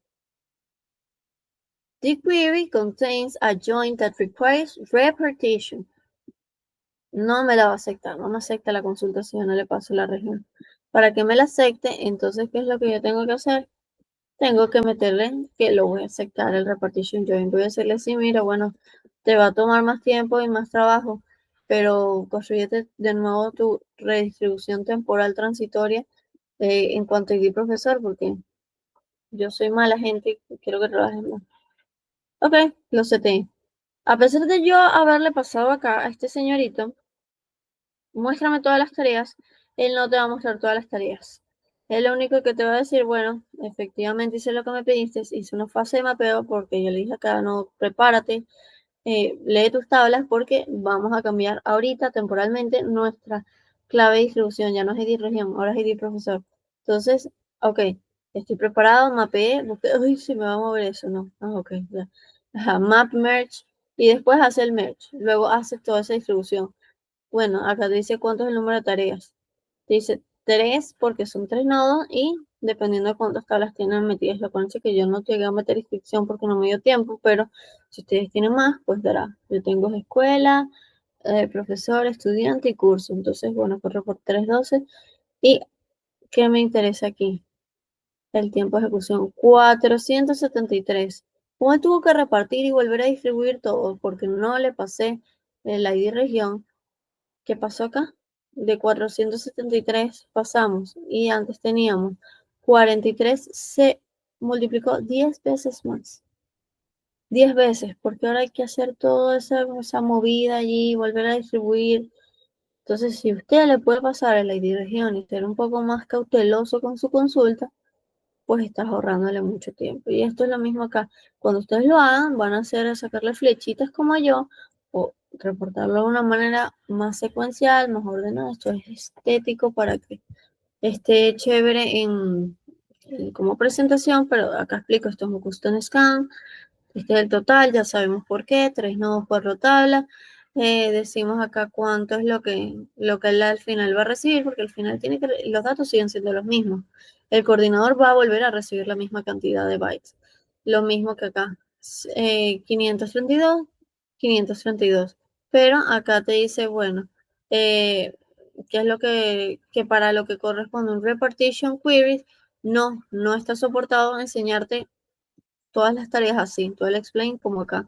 S1: The query contains a join that requires repartition. No me la va a aceptar, no me acepta la consulta si yo no le paso la región. Para que me la acepte, entonces, ¿qué es lo que yo tengo que hacer? Tengo que meterle que lo voy a aceptar el repartition join. Voy a decirle, sí, mira, bueno, te va a tomar más tiempo y más trabajo, pero construyete de nuevo tu redistribución temporal transitoria en cuanto a ID profesor, porque yo soy mala gente y quiero que trabajes más. Ok, lo seteé. A pesar de yo haberle pasado acá a este señorito, muéstrame todas las tareas, él no te va a mostrar todas las tareas. Él lo único que te va a decir, bueno, efectivamente hice lo que me pediste, hice una fase de mapeo porque yo le dije acá, no, prepárate, lee tus tablas porque vamos a cambiar ahorita temporalmente nuestra clave de distribución, ya no es ID región, ahora es ID profesor. Entonces, ok, estoy preparado, mapeé, busqué, uy, si me va a mover eso, no, ok, ya. Ajá, map merge y después hace el merge, luego hace toda esa distribución. Bueno, acá dice cuánto es el número de tareas. Dice 3 porque son 3 nodos y dependiendo de cuántas tablas tienen metidas. Lo cual que yo no llegué a meter inscripción porque no me dio tiempo, pero si ustedes tienen más, pues dará. Yo tengo escuela, profesor, estudiante y curso. Entonces, bueno, corro por 3, 12. ¿Y qué me interesa aquí? El tiempo de ejecución, 473. ¿Cómo tuvo que repartir y volver a distribuir todo? Porque no le pasé el ID región. ¿Qué pasó acá? De 473 pasamos y antes teníamos 43, se multiplicó 10 veces más. 10 veces, porque ahora hay que hacer toda esa movida allí, volver a distribuir. Entonces, si usted le puede pasar a la región y ser un poco más cauteloso con su consulta, pues estás ahorrándole mucho tiempo. Y esto es lo mismo acá. Cuando ustedes lo hagan, van a hacer sacarle flechitas como yo o reportarlo de una manera más secuencial, más ordenada. Esto es estético para que esté chévere como presentación, pero acá explico, esto es un custom scan, este es el total, ya sabemos por qué, 3 nodos, 4 tablas. Decimos acá cuánto es lo que él al final va a recibir, porque al final los datos siguen siendo los mismos. El coordinador va a volver a recibir la misma cantidad de bytes. Lo mismo que acá. 532, 532. Pero acá te dice, bueno, qué es lo que para lo que corresponde un repartition queries, no está soportado enseñarte todas las tareas así, todo el explain como acá.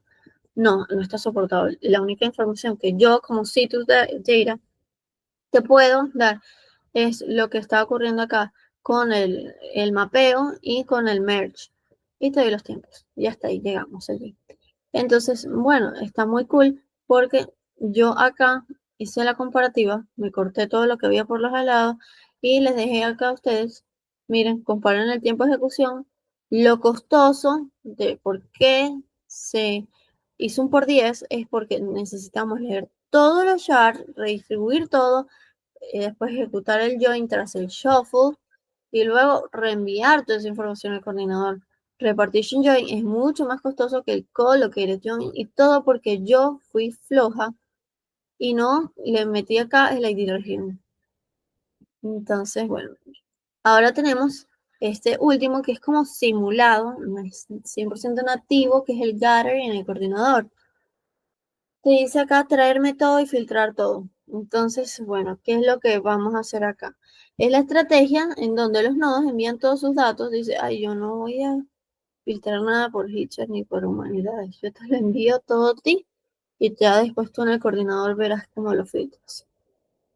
S1: No está soportado. La única información que yo como Citrus Data te puedo dar es lo que está ocurriendo acá con el mapeo y con el merge. Y te doy los tiempos. Ya está ahí, llegamos allí. Entonces, bueno, está muy cool porque yo acá hice la comparativa, me corté todo lo que había por los lados y les dejé acá a ustedes, miren, comparen el tiempo de ejecución, lo costoso de por qué se hizo un por 10 es porque necesitamos leer todos los shards, redistribuir todo, después ejecutar el join tras el shuffle y luego reenviar toda esa información al coordinador. Repartition join es mucho más costoso que el collocated join y todo porque yo fui floja y no le metí acá el ID región. Entonces, bueno, ahora tenemos este último que es como simulado, no es 100% nativo, que es el gather en el coordinador. Te dice acá traerme todo y filtrar todo. Entonces, bueno, ¿qué es lo que vamos a hacer acá? Es la estrategia en donde los nodos envían todos sus datos. Dice, ay, yo no voy a filtrar nada por Hitcher ni por humanidades. Yo te lo envío todo a ti y ya después tú en el coordinador verás cómo lo filtras.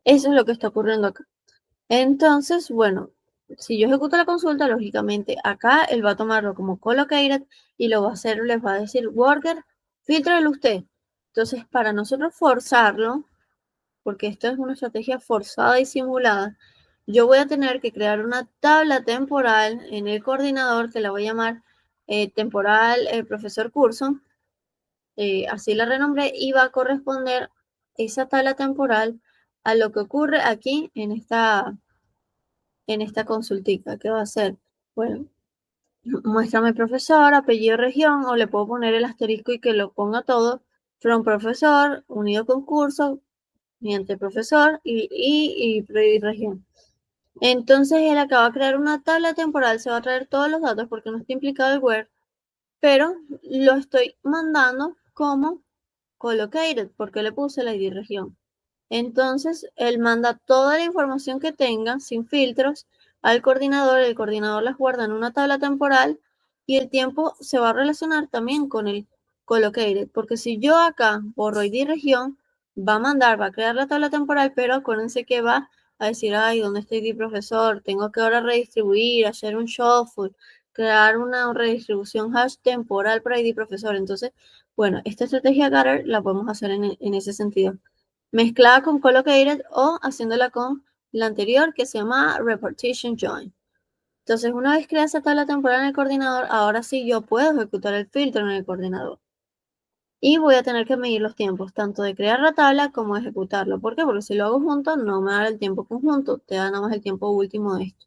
S1: Eso es lo que está ocurriendo acá. Entonces, bueno, si yo ejecuto la consulta, lógicamente acá él va a tomarlo como collocated y lo va a hacer, les va a decir, worker, filtrelo usted. Entonces, para nosotros forzarlo, porque esto es una estrategia forzada y simulada, yo voy a tener que crear una tabla temporal en el coordinador que la voy a llamar temporal profesor curso, así la renombré, y va a corresponder esa tabla temporal a lo que ocurre aquí en esta consultica. ¿Qué va a hacer? Bueno, muéstrame profesor, apellido, región, o le puedo poner el asterisco y que lo ponga todo, from profesor, unido con curso, mediante profesor y región. Entonces él acaba de crear una tabla temporal, se va a traer todos los datos porque no está implicado el where, pero lo estoy mandando como collocated porque le puse la ID región. Entonces, él manda toda la información que tenga, sin filtros, al coordinador. El coordinador las guarda en una tabla temporal y el tiempo se va a relacionar también con el collocated. Porque si yo acá borro ID región, va a mandar, va a crear la tabla temporal, pero acuérdense que va a decir, ay, ¿dónde está ID profesor? Tengo que ahora redistribuir, hacer un shuffle, crear una redistribución hash temporal para ID profesor. Entonces, bueno, esta estrategia Gather la podemos hacer en ese sentido, mezclada con collocated o haciéndola con la anterior que se llama repartition join. Entonces, una vez creada esa tabla temporal en el coordinador, ahora sí yo puedo ejecutar el filtro en el coordinador. Y voy a tener que medir los tiempos, tanto de crear la tabla como de ejecutarlo. ¿Por qué? Porque si lo hago junto, no me da el tiempo conjunto, te da nada más el tiempo último de esto.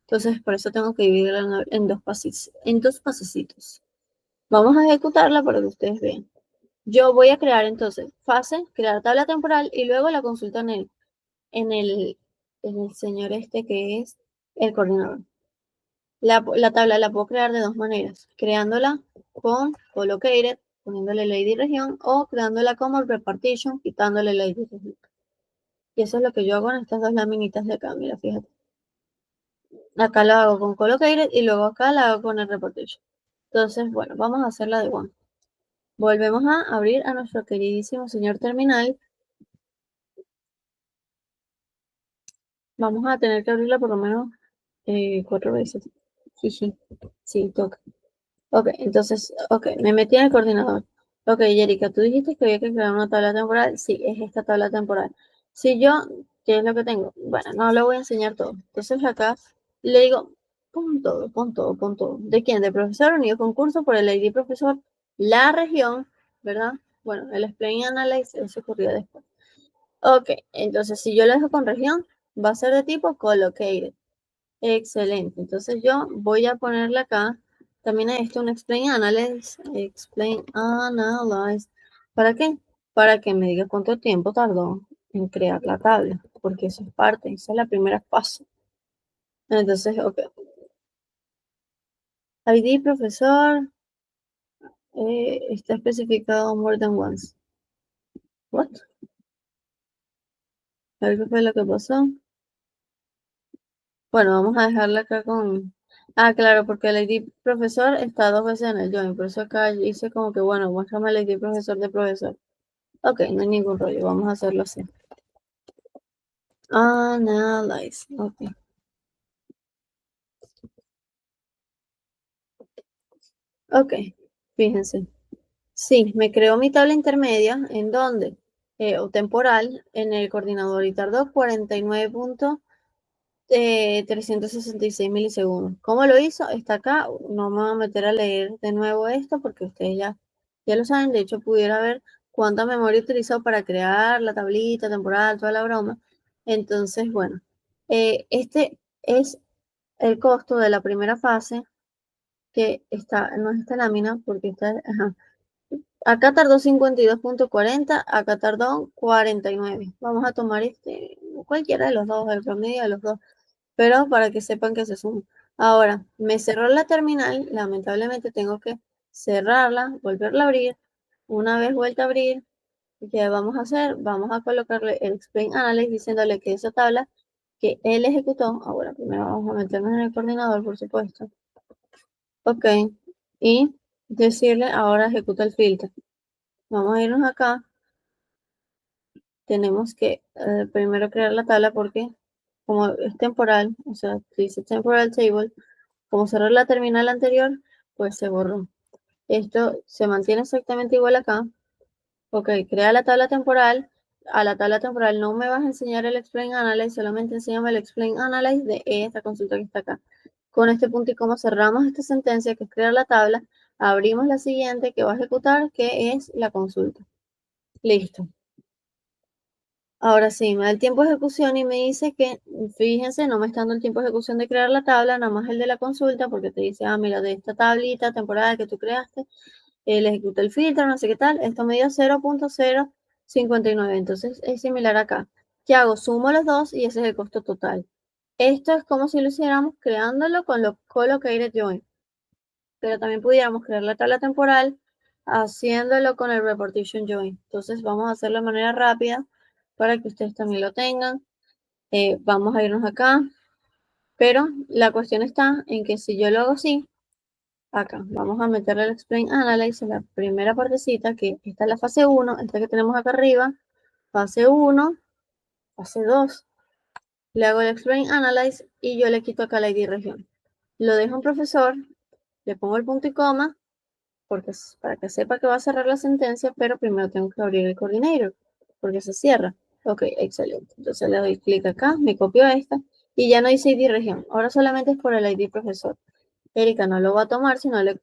S1: Entonces, por eso tengo que dividirla en dos pasecitos. Vamos a ejecutarla para que ustedes vean. Yo voy a crear entonces fase, crear tabla temporal y luego la consulta en el, en el señor este que es el coordinador. La tabla la puedo crear de dos maneras, creándola con collocated, poniéndole la ID región, o creándola como repartition, quitándole la ID región. Y eso es lo que yo hago en estas dos laminitas de acá, mira, fíjate. Acá lo hago con collocated y luego acá la hago con el repartition. Entonces, bueno, vamos a hacerla de one. Volvemos a abrir a nuestro queridísimo señor terminal. Vamos a tener que abrirla por lo menos 4 veces. Sí, toca. Ok, entonces, ok, me metí en el coordinador. Ok, Yerika, tú dijiste que había que crear una tabla temporal. Sí, es esta tabla temporal. Si yo, ¿qué es lo que tengo? Bueno, no lo voy a enseñar todo. Entonces acá le digo, pon todo, pon todo, pon todo. ¿De quién? De profesor unido concurso por el ID profesor, la región, ¿verdad? Bueno, el explain analyze, eso ocurrió después. Ok, entonces si yo lo dejo con región, va a ser de tipo collocated. Excelente. Entonces yo voy a ponerle acá también a esto un explain analyze. Explain analyze. ¿Para qué? Para que me diga cuánto tiempo tardó en crear la tabla, porque eso es parte, esa es la primera fase. Entonces, ok. ID profesor está especificado more than once. What? A ver qué fue lo que pasó. Bueno, vamos a dejarla acá con... Ah, claro, porque el ID profesor está dos veces en el join, por eso acá hice como que, bueno, muéstrame el ID profesor de profesor. Ok, no hay ningún rollo, vamos a hacerlo así. Analyze, ok. Ok, fíjense. Sí, me creó mi tabla intermedia, ¿en dónde? O temporal, en el coordinador y tardó 49.366 milisegundos. ¿Cómo lo hizo? Está acá, no me voy a meter a leer de nuevo esto porque ustedes ya lo saben, de hecho pudiera ver cuánta memoria utilizó para crear la tablita temporal, toda la broma. Entonces, bueno, este es el costo de la primera fase que está, no es esta lámina porque está, ajá. Acá tardó 52.40, acá tardó 49. Vamos a tomar cualquiera de los dos, el promedio de los dos, pero para que sepan que se suma. Ahora, me cerró la terminal, lamentablemente tengo que cerrarla, volverla a abrir. Una vez vuelta a abrir, ¿qué vamos a hacer? Vamos a colocarle el explain analysis diciéndole que esa tabla que él ejecutó. Ahora primero vamos a meternos en el coordinador, por supuesto. Ok, y decirle ahora ejecuta el filtro. Vamos a irnos acá. Tenemos que primero crear la tabla porque como es temporal, o sea, dice temporal table, como cerró la terminal anterior, pues se borró. Esto se mantiene exactamente igual acá. Ok, crea la tabla temporal. A la tabla temporal no me vas a enseñar el explain analyze, solamente enséñame el explain analyze de esta consulta que está acá. Con este punto y coma cerramos esta sentencia que es crear la tabla, abrimos la siguiente que va a ejecutar, que es la consulta. Listo. Ahora sí, me da el tiempo de ejecución y me dice que, fíjense, no me está dando el tiempo de ejecución de crear la tabla, nada más el de la consulta, porque te dice, ah, mira, de esta tablita temporal que tú creaste, le ejecuta el filtro, no sé qué tal, esto me dio 0.059, entonces es similar acá. ¿Qué hago? Sumo los dos y ese es el costo total. Esto es como si lo hiciéramos creándolo con los collocated join, pero también pudiéramos crear la tabla temporal haciéndolo con el repartition join. Entonces vamos a hacerlo de manera rápida para que ustedes también lo tengan. Vamos a irnos acá, pero la cuestión está en que si yo lo hago así, acá, vamos a meterle el explain analyze en la primera partecita, que esta es la fase 1, esta que tenemos acá arriba, fase 1, fase 2, le hago el explain analyze y yo le quito acá la ID región. Lo dejo en profesor, le pongo el punto y coma, porque es para que sepa que va a cerrar la sentencia, pero primero tengo que abrir el coordinator, porque se cierra. Ok, excelente. Entonces le doy clic acá, me copio esta, y ya no dice ID región. Ahora solamente es por el ID profesor. Erika no lo va a tomar, sino le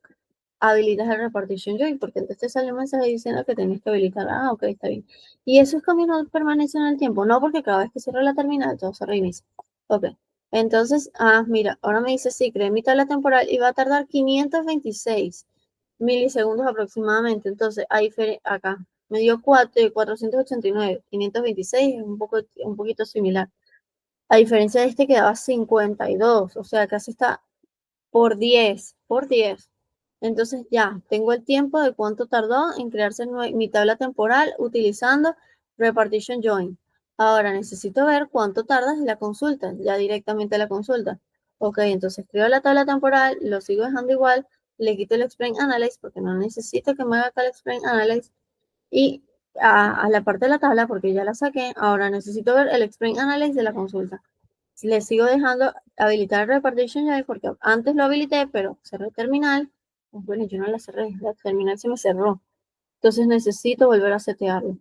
S1: habilitas el repartition join, porque entonces te sale un mensaje diciendo que tenés que habilitar. Ah, ok, está bien. Y esos caminos permanecen en el tiempo, no porque cada vez que cierra la terminal todo se reinicia. Ok, entonces, mira, ahora me dice, sí, creé mi tabla temporal y va a tardar 526 milisegundos aproximadamente. Entonces, acá me dio 489, 526 es un poquito similar. A diferencia de este que daba 52, o sea, casi está por 10, por 10. Entonces ya tengo el tiempo de cuánto tardó en crearse mi tabla temporal utilizando repartition join. Ahora necesito ver cuánto tarda en la consulta, ya directamente la consulta. Ok, entonces creo la tabla temporal, lo sigo dejando igual, le quito el explain analyze porque no necesito que me haga acá el explain analyze y a la parte de la tabla porque ya la saqué. Ahora necesito ver el explain analyze de la consulta. Le sigo dejando habilitar repartition ya porque antes lo habilité, pero cerré terminal. Pues bueno, yo no la cerré, la terminal se me cerró. Entonces necesito volver a setearlo.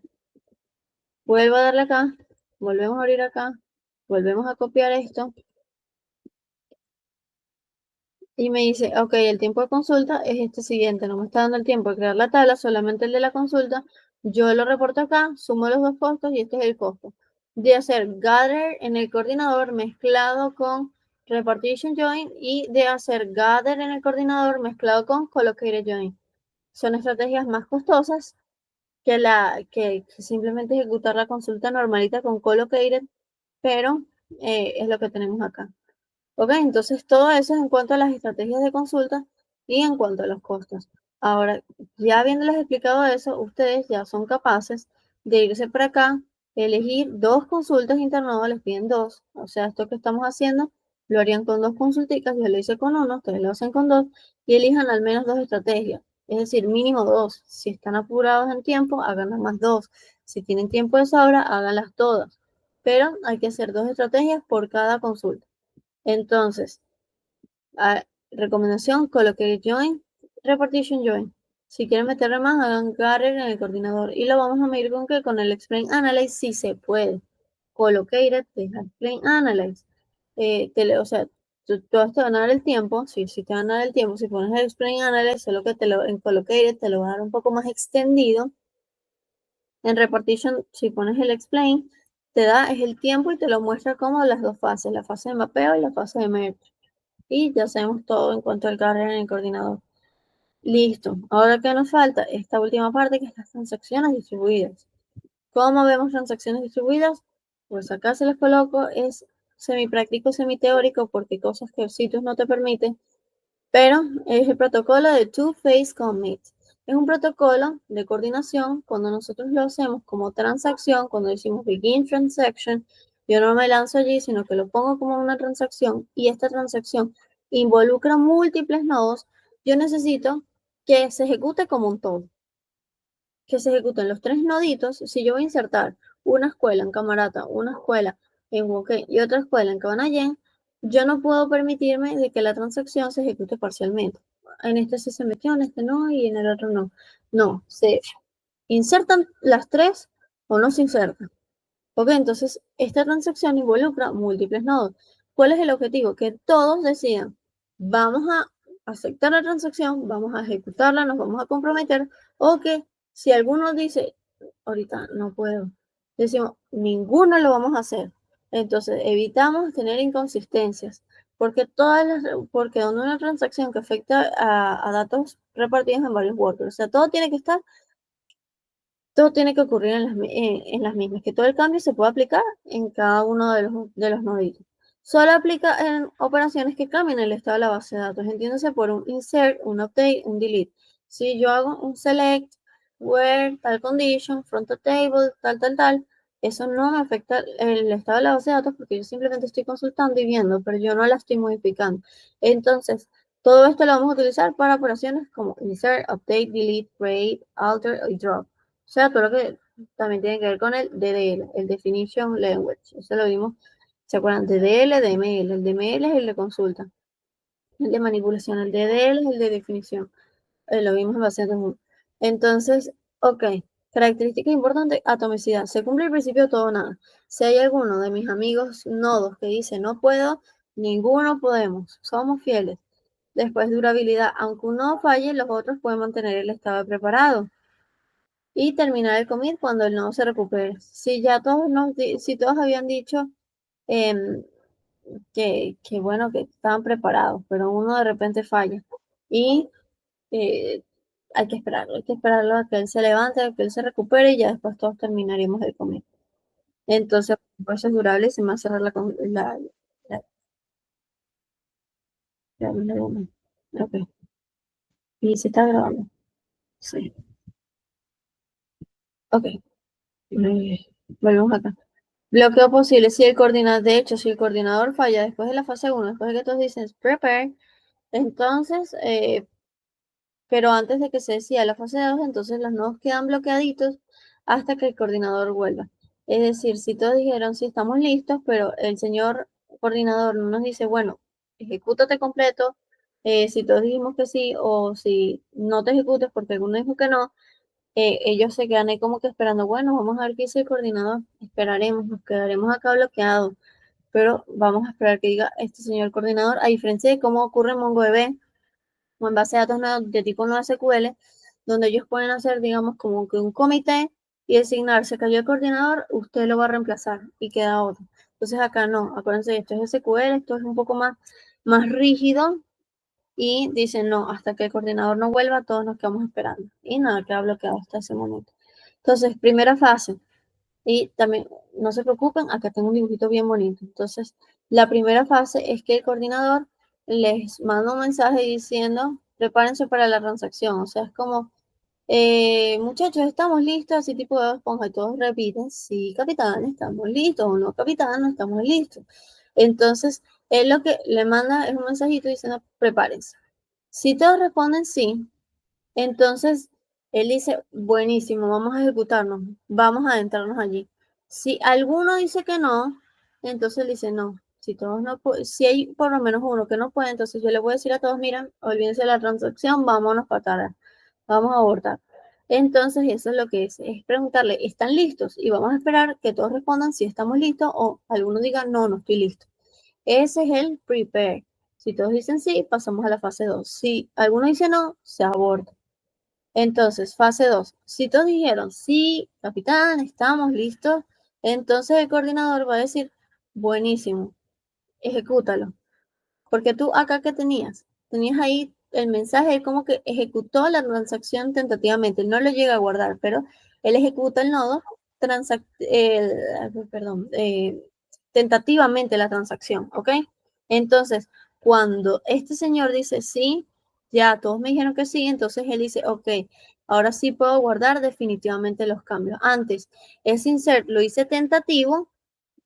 S1: Vuelvo a darle acá, volvemos a abrir acá, volvemos a copiar esto. Y me dice, ok, el tiempo de consulta es este siguiente, no me está dando el tiempo de crear la tabla, solamente el de la consulta. Yo lo reporto acá, sumo los dos costos y este es el costo de hacer gather en el coordinador mezclado con repartition join y de hacer gather en el coordinador mezclado con collocated join. Son estrategias más costosas que simplemente ejecutar la consulta normalita con collocated, pero es lo que tenemos acá. Ok, entonces todo eso es en cuanto a las estrategias de consulta y en cuanto a los costos. Ahora, ya habiéndoles explicado eso, ustedes ya son capaces de irse por acá, elegir dos consultas internodos, les piden dos. O sea, esto que estamos haciendo lo harían con dos consulticas, yo lo hice con uno, ustedes lo hacen con dos y elijan al menos dos estrategias. Es decir, mínimo dos. Si están apurados en tiempo, hagan nada más dos. Si tienen tiempo de sobra, háganlas todas. Pero hay que hacer dos estrategias por cada consulta. Entonces, recomendación, coloque join, repartition join. Si quieren meterle más, hagan carrier en el coordinador. Y lo vamos a medir con que con el explain analyze si se puede. Collocated, deja explain analyze. O sea, todos te van a dar el tiempo. Sí, te van a dar el tiempo. Si pones el explain analyze, solo que en collocated te lo va a dar un poco más extendido. En repartition, si pones el explain, te da es el tiempo y te lo muestra como las dos fases, la fase de mapeo y la fase de merge. Y ya sabemos todo en cuanto al carrera en el coordinador. Listo. Ahora, ¿qué nos falta? Esta última parte que es las transacciones distribuidas. ¿Cómo vemos transacciones distribuidas? Pues acá se les coloco, es semipráctico, semiteórico, porque cosas que sitios no te permiten, pero es el protocolo de Two-Phase Commit. Es un protocolo de coordinación cuando nosotros lo hacemos como transacción, cuando decimos begin transaction, yo no me lanzo allí, sino que lo pongo como una transacción y esta transacción involucra múltiples nodos, yo necesito que se ejecute como un todo, que se ejecuten los tres noditos. Si yo voy a insertar una escuela en Camarata, una escuela en Woke y otra escuela en Cabanallén, yo no puedo permitirme de que la transacción se ejecute parcialmente. En este sí se metió, en este no y en el otro no. No, se insertan las tres o no se insertan. Ok, entonces esta transacción involucra múltiples nodos. ¿Cuál es el objetivo? Que todos decidan, vamos a aceptar la transacción, vamos a ejecutarla, nos vamos a comprometer, o que si alguno dice, ahorita no puedo, decimos, ninguno lo vamos a hacer. Entonces evitamos tener inconsistencias, porque porque donde una transacción que afecta a datos repartidos en varios workers, o sea, todo tiene que ocurrir en las mismas, que todo el cambio se puede aplicar en cada uno de los noditos. Solo aplica en operaciones que cambien el estado de la base de datos, entiéndase por un insert, un update, un delete. Si yo hago un select, where, tal condition, front of table, tal, eso no me afecta el estado de la base de datos porque yo simplemente estoy consultando y viendo, pero yo no la estoy modificando. Entonces, todo esto lo vamos a utilizar para operaciones como insert, update, delete, create, alter y drop. O sea, todo lo que también tiene que ver con el DDL, el Definition Language. Eso lo vimos, ¿se acuerdan? DDL, DML. El DML es el de consulta, el de manipulación. El DDL es el de definición. Lo vimos en base a común. Entonces, ok, característica importante, atomicidad. Se cumple el principio todo o nada. Si hay alguno de mis amigos nodos que dice no puedo, ninguno podemos. Somos fieles. Después, durabilidad. Aunque uno falle, los otros pueden mantener el estado preparado y terminar el commit cuando el nodo se recupere. Si ya si todos habían dicho em, bueno, que estaban preparados, pero uno de repente falla y eh, hay que esperarlo a que él se levante, a que él se recupere y ya después todos terminaríamos el commit. Entonces, por eso es durable y se me va a cerrar la, la- ok. Y se está grabando. Sí. Ok. Volvemos acá. Bloqueo posible. Si el coordinador, de hecho, si el coordinador falla después de la fase 1, después de que todos dicen prepare, entonces, pero antes de que se decida la fase 2, entonces los nodos quedan bloqueaditos hasta que el coordinador vuelva. Es decir, si todos dijeron si estamos listos, pero el señor coordinador no nos dice, bueno, ejecútate completo, si todos dijimos que sí, o si no te ejecutes porque alguno dijo que no, ellos se quedan ahí como que esperando, bueno, vamos a ver qué dice el coordinador, esperaremos, nos quedaremos acá bloqueados, pero vamos a esperar que diga este señor coordinador, a diferencia de cómo ocurre en MongoDB o en base de datos de tipo NoSQL, donde ellos pueden hacer, digamos, como que un comité y designar, se cayó el coordinador, usted lo va a reemplazar y queda otro. Entonces acá no, acuérdense, esto es SQL, esto es un poco más rígido, y dicen no, hasta que el coordinador no vuelva, todos nos quedamos esperando. Y nada, queda bloqueado hasta ese momento. Entonces, primera fase. Y también, no se preocupen, acá tengo un dibujito bien bonito. Entonces, la primera fase es que el coordinador les manda un mensaje diciendo, prepárense para la transacción. O sea, es como, muchachos, ¿estamos listos? Así tipo de esponja. Y todos repiten, sí, capitán, estamos listos. O no, capitán, no estamos listos. Entonces, él lo que le manda es un mensajito diciendo, prepárense. Si todos responden sí, entonces él dice, buenísimo, vamos a ejecutarnos, vamos a adentrarnos allí. Si alguno dice que no, entonces él dice no. Si todos no si hay por lo menos uno que no puede, entonces yo le voy a decir a todos, miren, olvídense de la transacción, vámonos para atrás, vamos a abortar. Entonces eso es lo que es preguntarle, ¿están listos? Y vamos a esperar que todos respondan si estamos listos o alguno diga, no, no estoy listo. Ese es el prepare. Si todos dicen sí, pasamos a la fase 2. Si alguno dice no, se aborta. Entonces, fase 2. Si todos dijeron sí, capitán, estamos listos, entonces el coordinador va a decir, buenísimo, ejecútalo. Porque tú acá que tenías ahí el mensaje, él como que ejecutó la transacción tentativamente, no lo llega a guardar, pero él ejecuta el nodo perdón, tentativamente la transacción, ¿ok? Entonces, cuando este señor dice sí, ya todos me dijeron que sí, entonces él dice, ok, ahora sí puedo guardar definitivamente los cambios. Antes, ese insert lo hice tentativo,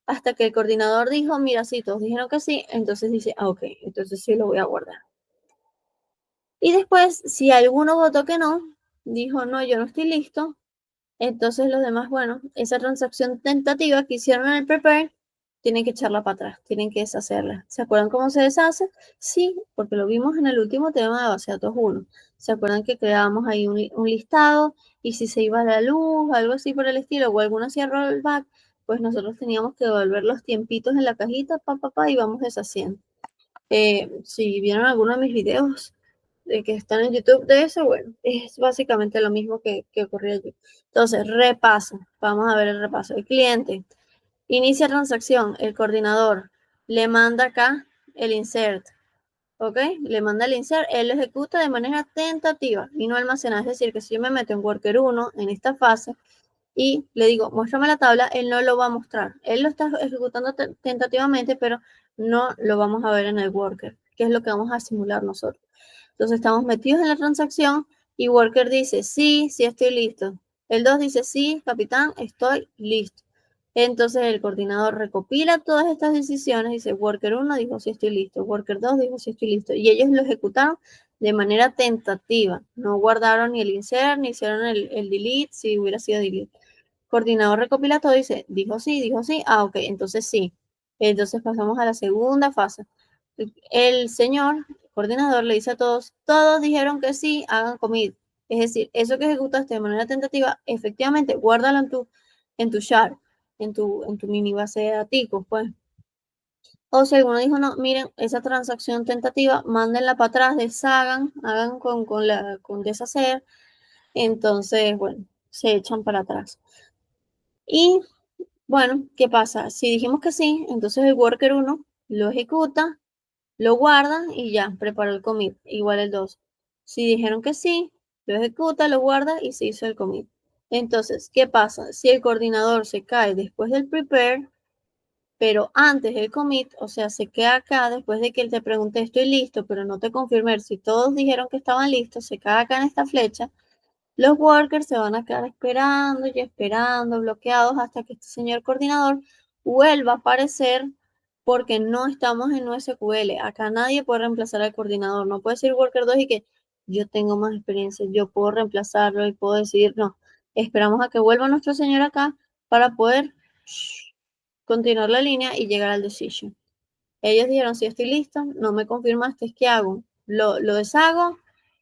S1: hasta que el coordinador dijo, mira, sí, todos dijeron que sí, entonces dice, ah, ok, entonces sí lo voy a guardar. Y después, si alguno votó que no, dijo, no, yo no estoy listo, entonces los demás, bueno, esa transacción tentativa que hicieron en el prepare, tienen que echarla para atrás, tienen que deshacerla. ¿Se acuerdan cómo se deshace? Sí, porque lo vimos en el último tema de base de datos 1. ¿Se acuerdan que creábamos ahí un listado y si se iba a la luz, algo así por el estilo, o alguno hacía rollback, pues nosotros teníamos que devolver los tiempitos en la cajita, y vamos deshaciendo. Si vieron alguno de mis videos de que están en YouTube de eso, bueno, es básicamente lo mismo que ocurrió allí. Entonces, repaso. Vamos a ver el repaso. El cliente inicia transacción, el coordinador le manda acá el insert, ¿ok? Le manda el insert, él lo ejecuta de manera tentativa y no almacenada. Es decir, que si yo me meto en Worker 1 en esta fase y le digo, muéstrame la tabla, él no lo va a mostrar. Él lo está ejecutando tentativamente, pero no lo vamos a ver en el Worker, que es lo que vamos a simular nosotros. Entonces estamos metidos en la transacción y Worker dice, sí, sí estoy listo. El 2 dice, sí, capitán, estoy listo. Entonces el coordinador recopila todas estas decisiones, dice, Worker 1 dijo, sí estoy listo, Worker 2 dijo, sí estoy listo. Y ellos lo ejecutaron de manera tentativa. No guardaron ni el insert, ni hicieron el delete, si hubiera sido delete. Coordinador recopila todo, dijo sí, ah, ok, entonces sí. Entonces pasamos a la segunda fase. El señor coordinador le dice a todos dijeron que sí, hagan commit. Es decir, eso que ejecutaste de manera tentativa, efectivamente, guárdalo en tu shard, en tu mini base de datos, pues. O si alguno dijo, no, miren, esa transacción tentativa, mándenla para atrás, deshagan, hagan con deshacer. Entonces, bueno, se echan para atrás. Y bueno, ¿qué pasa? Si dijimos que sí, entonces el worker 1 lo ejecuta, lo guarda y ya, preparó el commit, igual el 2. Si dijeron que sí, lo ejecuta, lo guarda y se hizo el commit. Entonces, ¿qué pasa? Si el coordinador se cae después del prepare, pero antes del commit, o sea, se queda acá después de que él te pregunte, estoy listo, pero no te confirmé, si todos dijeron que estaban listos, se queda acá en esta flecha, los workers se van a quedar esperando y esperando, bloqueados, hasta que este señor coordinador vuelva a aparecer porque no estamos en NoSQL. Acá nadie puede reemplazar al coordinador. No puede decir worker 2 y que yo tengo más experiencia, yo puedo reemplazarlo y puedo decir, no, esperamos a que vuelva nuestro señor acá para poder continuar la línea y llegar al decision. Ellos dijeron, si estoy listo, no me confirmaste, ¿qué hago? Lo deshago,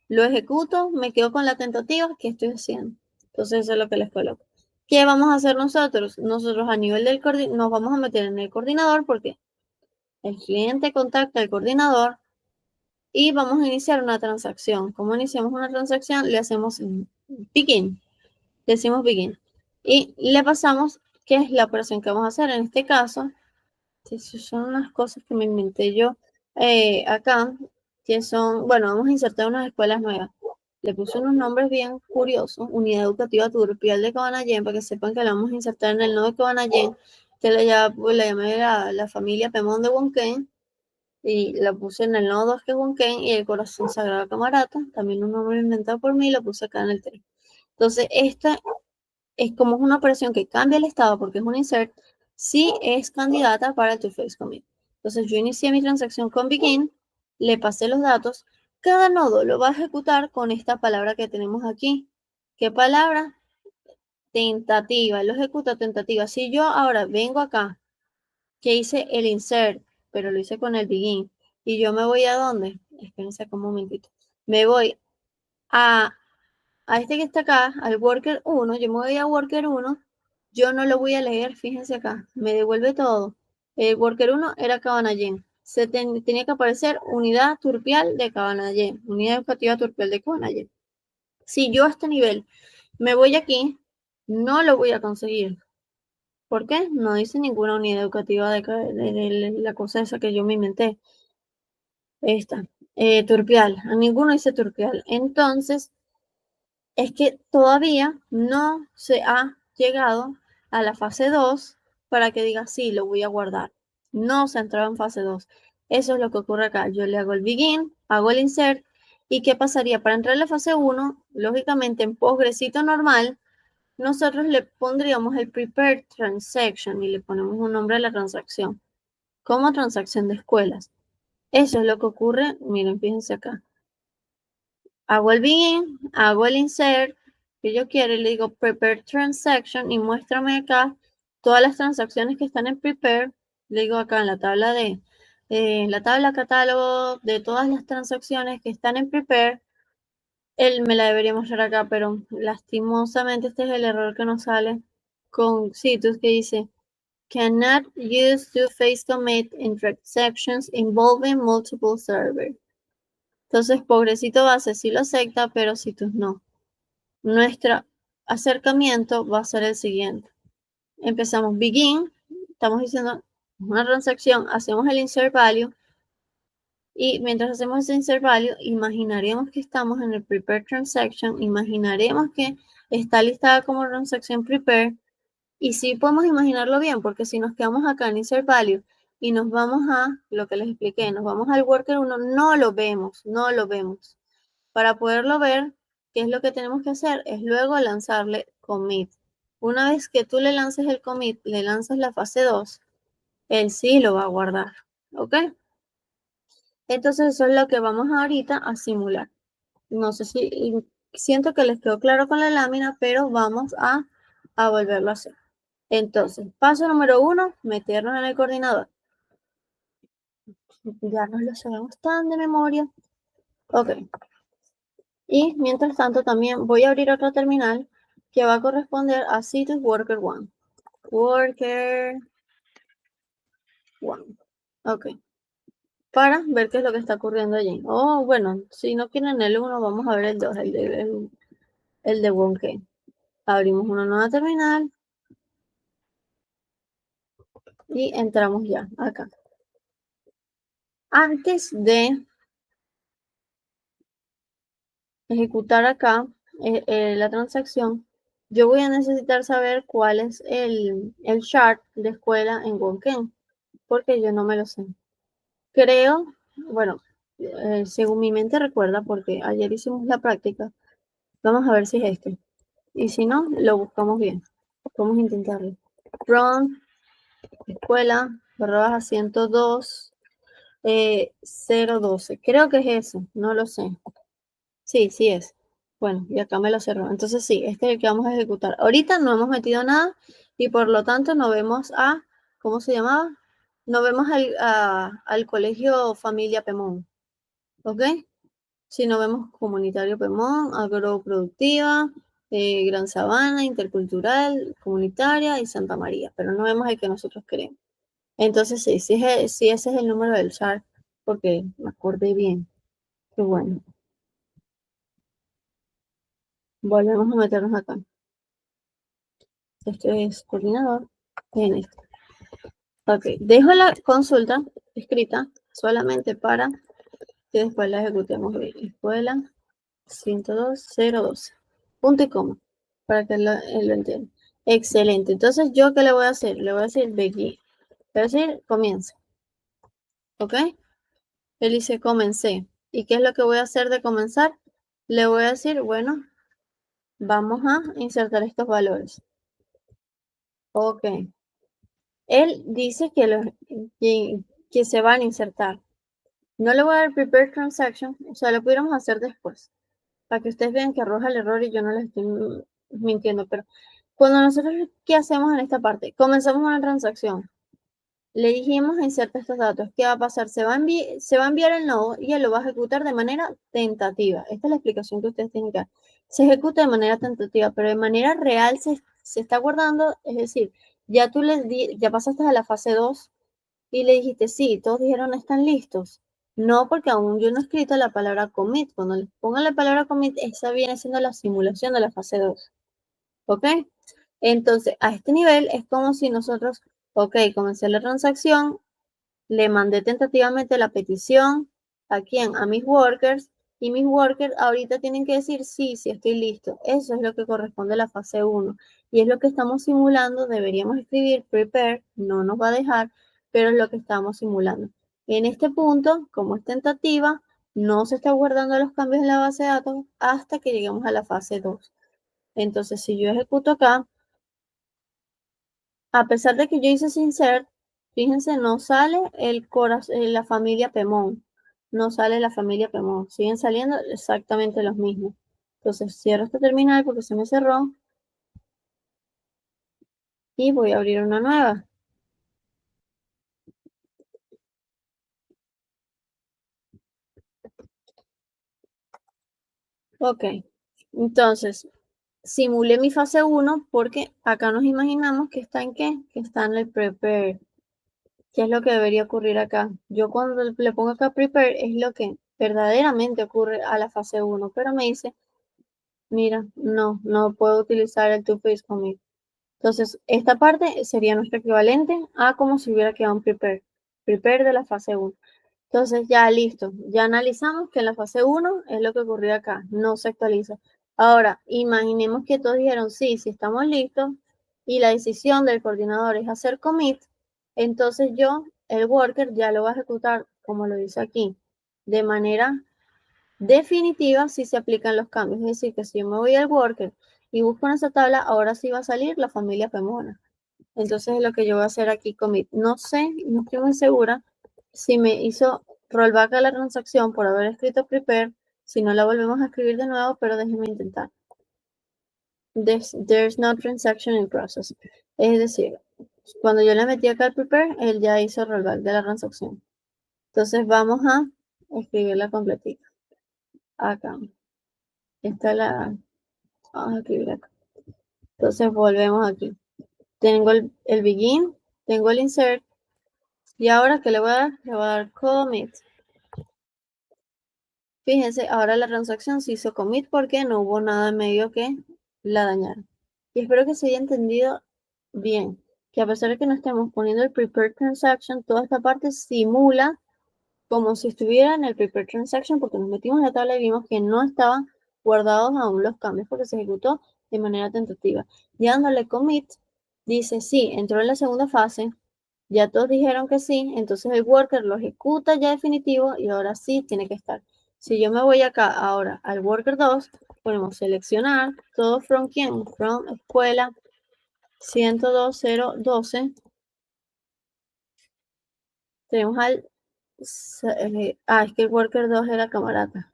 S1: lo ejecuto, me quedo con la tentativa, ¿qué estoy haciendo? Entonces eso es lo que les coloco. ¿Qué vamos a hacer nosotros? Nosotros a nivel del coordinador nos vamos a meter en el coordinador porque el cliente contacta al coordinador y vamos a iniciar una transacción. ¿Cómo iniciamos una transacción? Le hacemos begin, decimos begin y le pasamos qué es la operación que vamos a hacer. En este caso, son unas cosas que me inventé yo acá, que son, bueno, vamos a insertar unas escuelas nuevas. Le puse unos nombres bien curiosos, Unidad Educativa Turpial de Cabanallén, para que sepan que la vamos a insertar en el nodo de Cabanallén, que le llamé la familia Pemón de Huanquén, y la puse en el nodo 2 que es Huanquén, y el Corazón Sagrado Camarata, también un nombre inventado por mí, lo puse acá en el 3. Entonces, esta es como es una operación que cambia el estado porque es un insert, sí es candidata para el two-phase commit. Entonces yo inicié mi transacción con begin, le pasé los datos, cada nodo lo va a ejecutar con esta palabra que tenemos aquí. ¿Qué palabra? Tentativa, lo ejecuta tentativa. Si yo ahora vengo acá, que hice el insert, pero lo hice con el begin, y yo me voy a dónde? Espérense un momentito. Me voy a este que está acá, al worker 1, yo me voy a worker 1, yo no lo voy a leer, fíjense acá, me devuelve todo. El worker 1 era Cabanallén. Tenía que aparecer unidad turpial de Cabanallén, unidad educativa turpial de Cabanallén. Si yo a este nivel me voy aquí, no lo voy a conseguir. ¿Por qué? No dice ninguna unidad educativa de la cosa esa que yo me inventé. Esta, turpial, a ninguno dice turpial. Entonces, es que todavía no se ha llegado a la fase 2 para que diga, sí, lo voy a guardar. No se ha entrado en fase 2. Eso es lo que ocurre acá. Yo le hago el begin, hago el insert, ¿y qué pasaría? Para entrar en la fase 1, lógicamente en Postgresito normal, nosotros le pondríamos el prepare transaction y le ponemos un nombre a la transacción, como transacción de escuelas. Eso es lo que ocurre, miren, fíjense acá. Hago el begin, hago el insert que yo quiero y le digo prepare transaction y muéstrame acá todas las transacciones que están en prepare. Le digo acá en la tabla la tabla catálogo de todas las transacciones que están en prepare. Él me la debería mostrar acá, pero lastimosamente este es el error que nos sale con Citus que dice cannot use two-phase commit in transactions involving multiple servers. Entonces, pobrecito base sí lo acepta, pero Citus no. Nuestro acercamiento va a ser el siguiente. Empezamos begin, estamos diciendo una transacción, hacemos el insert value y mientras hacemos ese insert value, imaginaremos que estamos en el prepare transaction, imaginaremos que está listada como transacción prepare y sí podemos imaginarlo bien porque si nos quedamos acá en insert value y nos vamos a lo que les expliqué, nos vamos al worker 1, no lo vemos. Para poderlo ver, ¿qué es lo que tenemos que hacer? Es luego lanzarle commit. Una vez que tú le lances el commit, le lanzas la fase 2, él sí lo va a guardar. ¿Ok? Entonces eso es lo que vamos ahorita a simular. No sé si siento que les quedó claro con la lámina, pero vamos a volverlo a hacer. Entonces, paso número 1, meternos en el coordinador. Ya nos lo sabemos tan de memoria. Ok. Y mientras tanto también voy a abrir otra terminal que va a corresponder a Citus Worker 1. Worker 1. Ok. Para ver qué es lo que está ocurriendo allí. Oh, bueno, si no quieren el 1, vamos a ver el 2, el de Wonke. Abrimos una nueva terminal y entramos ya acá. Antes de ejecutar acá la transacción, yo voy a necesitar saber cuál es el chart de escuela en Wonken, porque yo no me lo sé. Creo, bueno, según mi mente recuerda, porque ayer hicimos la práctica, vamos a ver si es este. Y si no, lo buscamos bien. Vamos a intentarlo. From, escuela, barra baja 102, 012. Creo que es eso, no lo sé. Sí, sí es. Bueno, y acá me lo cerró. Entonces sí, este es el que vamos a ejecutar. Ahorita no hemos metido nada y por lo tanto no vemos ¿cómo se llamaba? No vemos al colegio Familia Pemón. ¿Ok? Si no vemos comunitario Pemón, agroproductiva, Gran Sabana, intercultural, comunitaria y Santa María, pero no vemos el que nosotros queremos. Entonces sí, ese es el número del chart, porque me acordé bien. Qué bueno. Volvemos a meternos acá. Este es coordinador. En este. Ok, dejo la consulta escrita solamente para que después la ejecutemos bien. Escuela 102.012. Punto y coma. Para que lo entienda. Excelente. Entonces, ¿yo qué le voy a hacer? Le voy a decir begin. Le voy a decir comienza. ¿Ok? Él dice comencé. ¿Y qué es lo que voy a hacer de comenzar? Le voy a decir, bueno, vamos a insertar estos valores. Ok. Él dice que se van a insertar. No le voy a dar prepare transaction, o sea, lo pudiéramos hacer después, para que ustedes vean que arroja el error y yo no les estoy mintiendo, pero cuando nosotros, ¿qué hacemos en esta parte? Comenzamos una transacción. Le dijimos inserta estos datos. ¿Qué va a pasar? Se va a enviar el nodo y él lo va a ejecutar de manera tentativa. Esta es la explicación que ustedes tienen que dar. Se ejecuta de manera tentativa, pero de manera real se está guardando, es decir, ya ya pasaste a la fase 2 y le dijiste, sí, todos dijeron están listos. No, porque aún yo no he escrito la palabra commit. Cuando les ponga la palabra commit, esa viene siendo la simulación de la fase 2. ¿Ok? Entonces, a este nivel es como si nosotros, ok, comencé la transacción, le mandé tentativamente la petición a quién, a mis workers, y mis workers ahorita tienen que decir sí, sí estoy listo. Eso es lo que corresponde a la fase 1 y es lo que estamos simulando. Deberíamos escribir prepare, no nos va a dejar, pero es lo que estamos simulando. En este punto, como es tentativa, no se está guardando los cambios en la base de datos hasta que lleguemos a la fase 2. Entonces, si yo ejecuto acá, a pesar de que yo hice insert, fíjense, no sale la familia Pemón. No sale la familia Pemón. Siguen saliendo exactamente los mismos. Entonces, cierro este terminal porque se me cerró. Y voy a abrir una nueva. Ok. Entonces, simulé mi fase 1 porque acá nos imaginamos que está en qué, que está en el prepare. ¿Qué es lo que debería ocurrir acá? Yo cuando le pongo acá prepare es lo que verdaderamente ocurre a la fase 1, pero me dice, mira, no puedo utilizar el two-phase commit. Entonces, esta parte sería nuestro equivalente a como si hubiera quedado un prepare de la fase 1. Entonces ya listo, ya analizamos que en la fase 1 es lo que ocurrió acá, no se actualiza. Ahora, imaginemos que todos dijeron sí estamos listos y la decisión del coordinador es hacer commit, entonces yo, el worker, ya lo va a ejecutar como lo dice aquí, de manera definitiva si se aplican los cambios. Es decir, que si yo me voy al worker y busco en esa tabla, ahora sí va a salir la familia Femona. Entonces es lo que yo voy a hacer aquí commit. No sé, no estoy muy segura si me hizo rollback a la transacción por haber escrito prepare, si no la volvemos a escribir de nuevo, pero déjenme intentar. There's no transaction in process. Es decir, cuando yo le metí acá el prepare, él ya hizo rollback de la transacción. Entonces vamos a escribirla completita. Acá. Esta es la... Vamos a escribir acá. Entonces volvemos aquí. Tengo el begin, tengo el insert, y ahora, ¿qué le voy a dar? Le voy a dar commit. Fíjense, ahora la transacción se hizo commit porque no hubo nada en medio que la dañara. Y espero que se haya entendido bien, que a pesar de que no estemos poniendo el prepared transaction, toda esta parte simula como si estuviera en el prepared transaction porque nos metimos en la tabla y vimos que no estaban guardados aún los cambios porque se ejecutó de manera tentativa. Y dándole commit, dice sí, entró en la segunda fase, ya todos dijeron que sí, entonces el worker lo ejecuta ya definitivo y ahora sí tiene que estar. Si yo me voy acá ahora al worker 2, podemos seleccionar todo from quién, from escuela 102.012. Tenemos al, es que el worker 2 era camarata.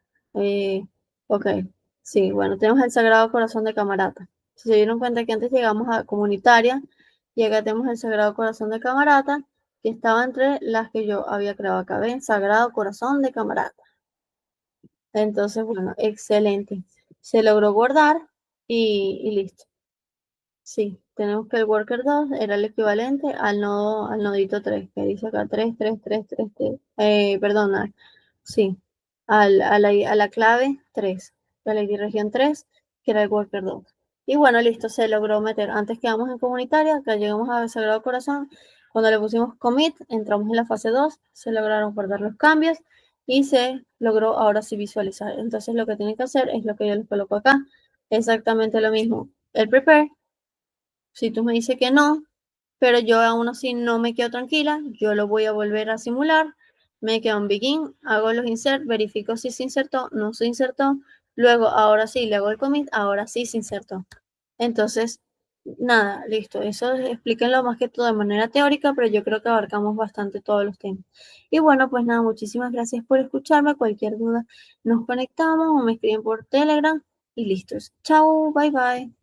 S1: Ok, sí, bueno, tenemos el Sagrado Corazón de Camarata. Si se dieron cuenta que antes llegamos a comunitaria y acá tenemos el Sagrado Corazón de Camarata, que estaba entre las que yo había creado acá, ¿ven? Sagrado Corazón de Camarata. Entonces, bueno, excelente. Se logró guardar y listo. Sí, tenemos que el worker 2 era el equivalente al nodito 3, que dice acá 3, 3, 3, 3, 3. Perdona, sí, a la clave 3, de la región 3, que era el worker 2. Y bueno, listo, se logró meter. Antes quedamos en comunitaria, acá llegamos a Sagrado Corazón. Cuando le pusimos commit, entramos en la fase 2, se lograron guardar los cambios y se logró ahora sí visualizar. Entonces lo que tienen que hacer es lo que yo les coloco acá, exactamente lo mismo. El prepare. Si tú me dices que no, pero yo aún así no me quedo tranquila, yo lo voy a volver a simular, me quedo en begin, hago los insert, verifico si se insertó, no se insertó, luego ahora sí le hago el commit, ahora sí se insertó. Entonces, nada, listo, eso explíquenlo más que todo de manera teórica, pero yo creo que abarcamos bastante todos los temas. Y bueno, pues nada, muchísimas gracias por escucharme, cualquier duda nos conectamos o me escriben por Telegram y listos. Chao, bye bye.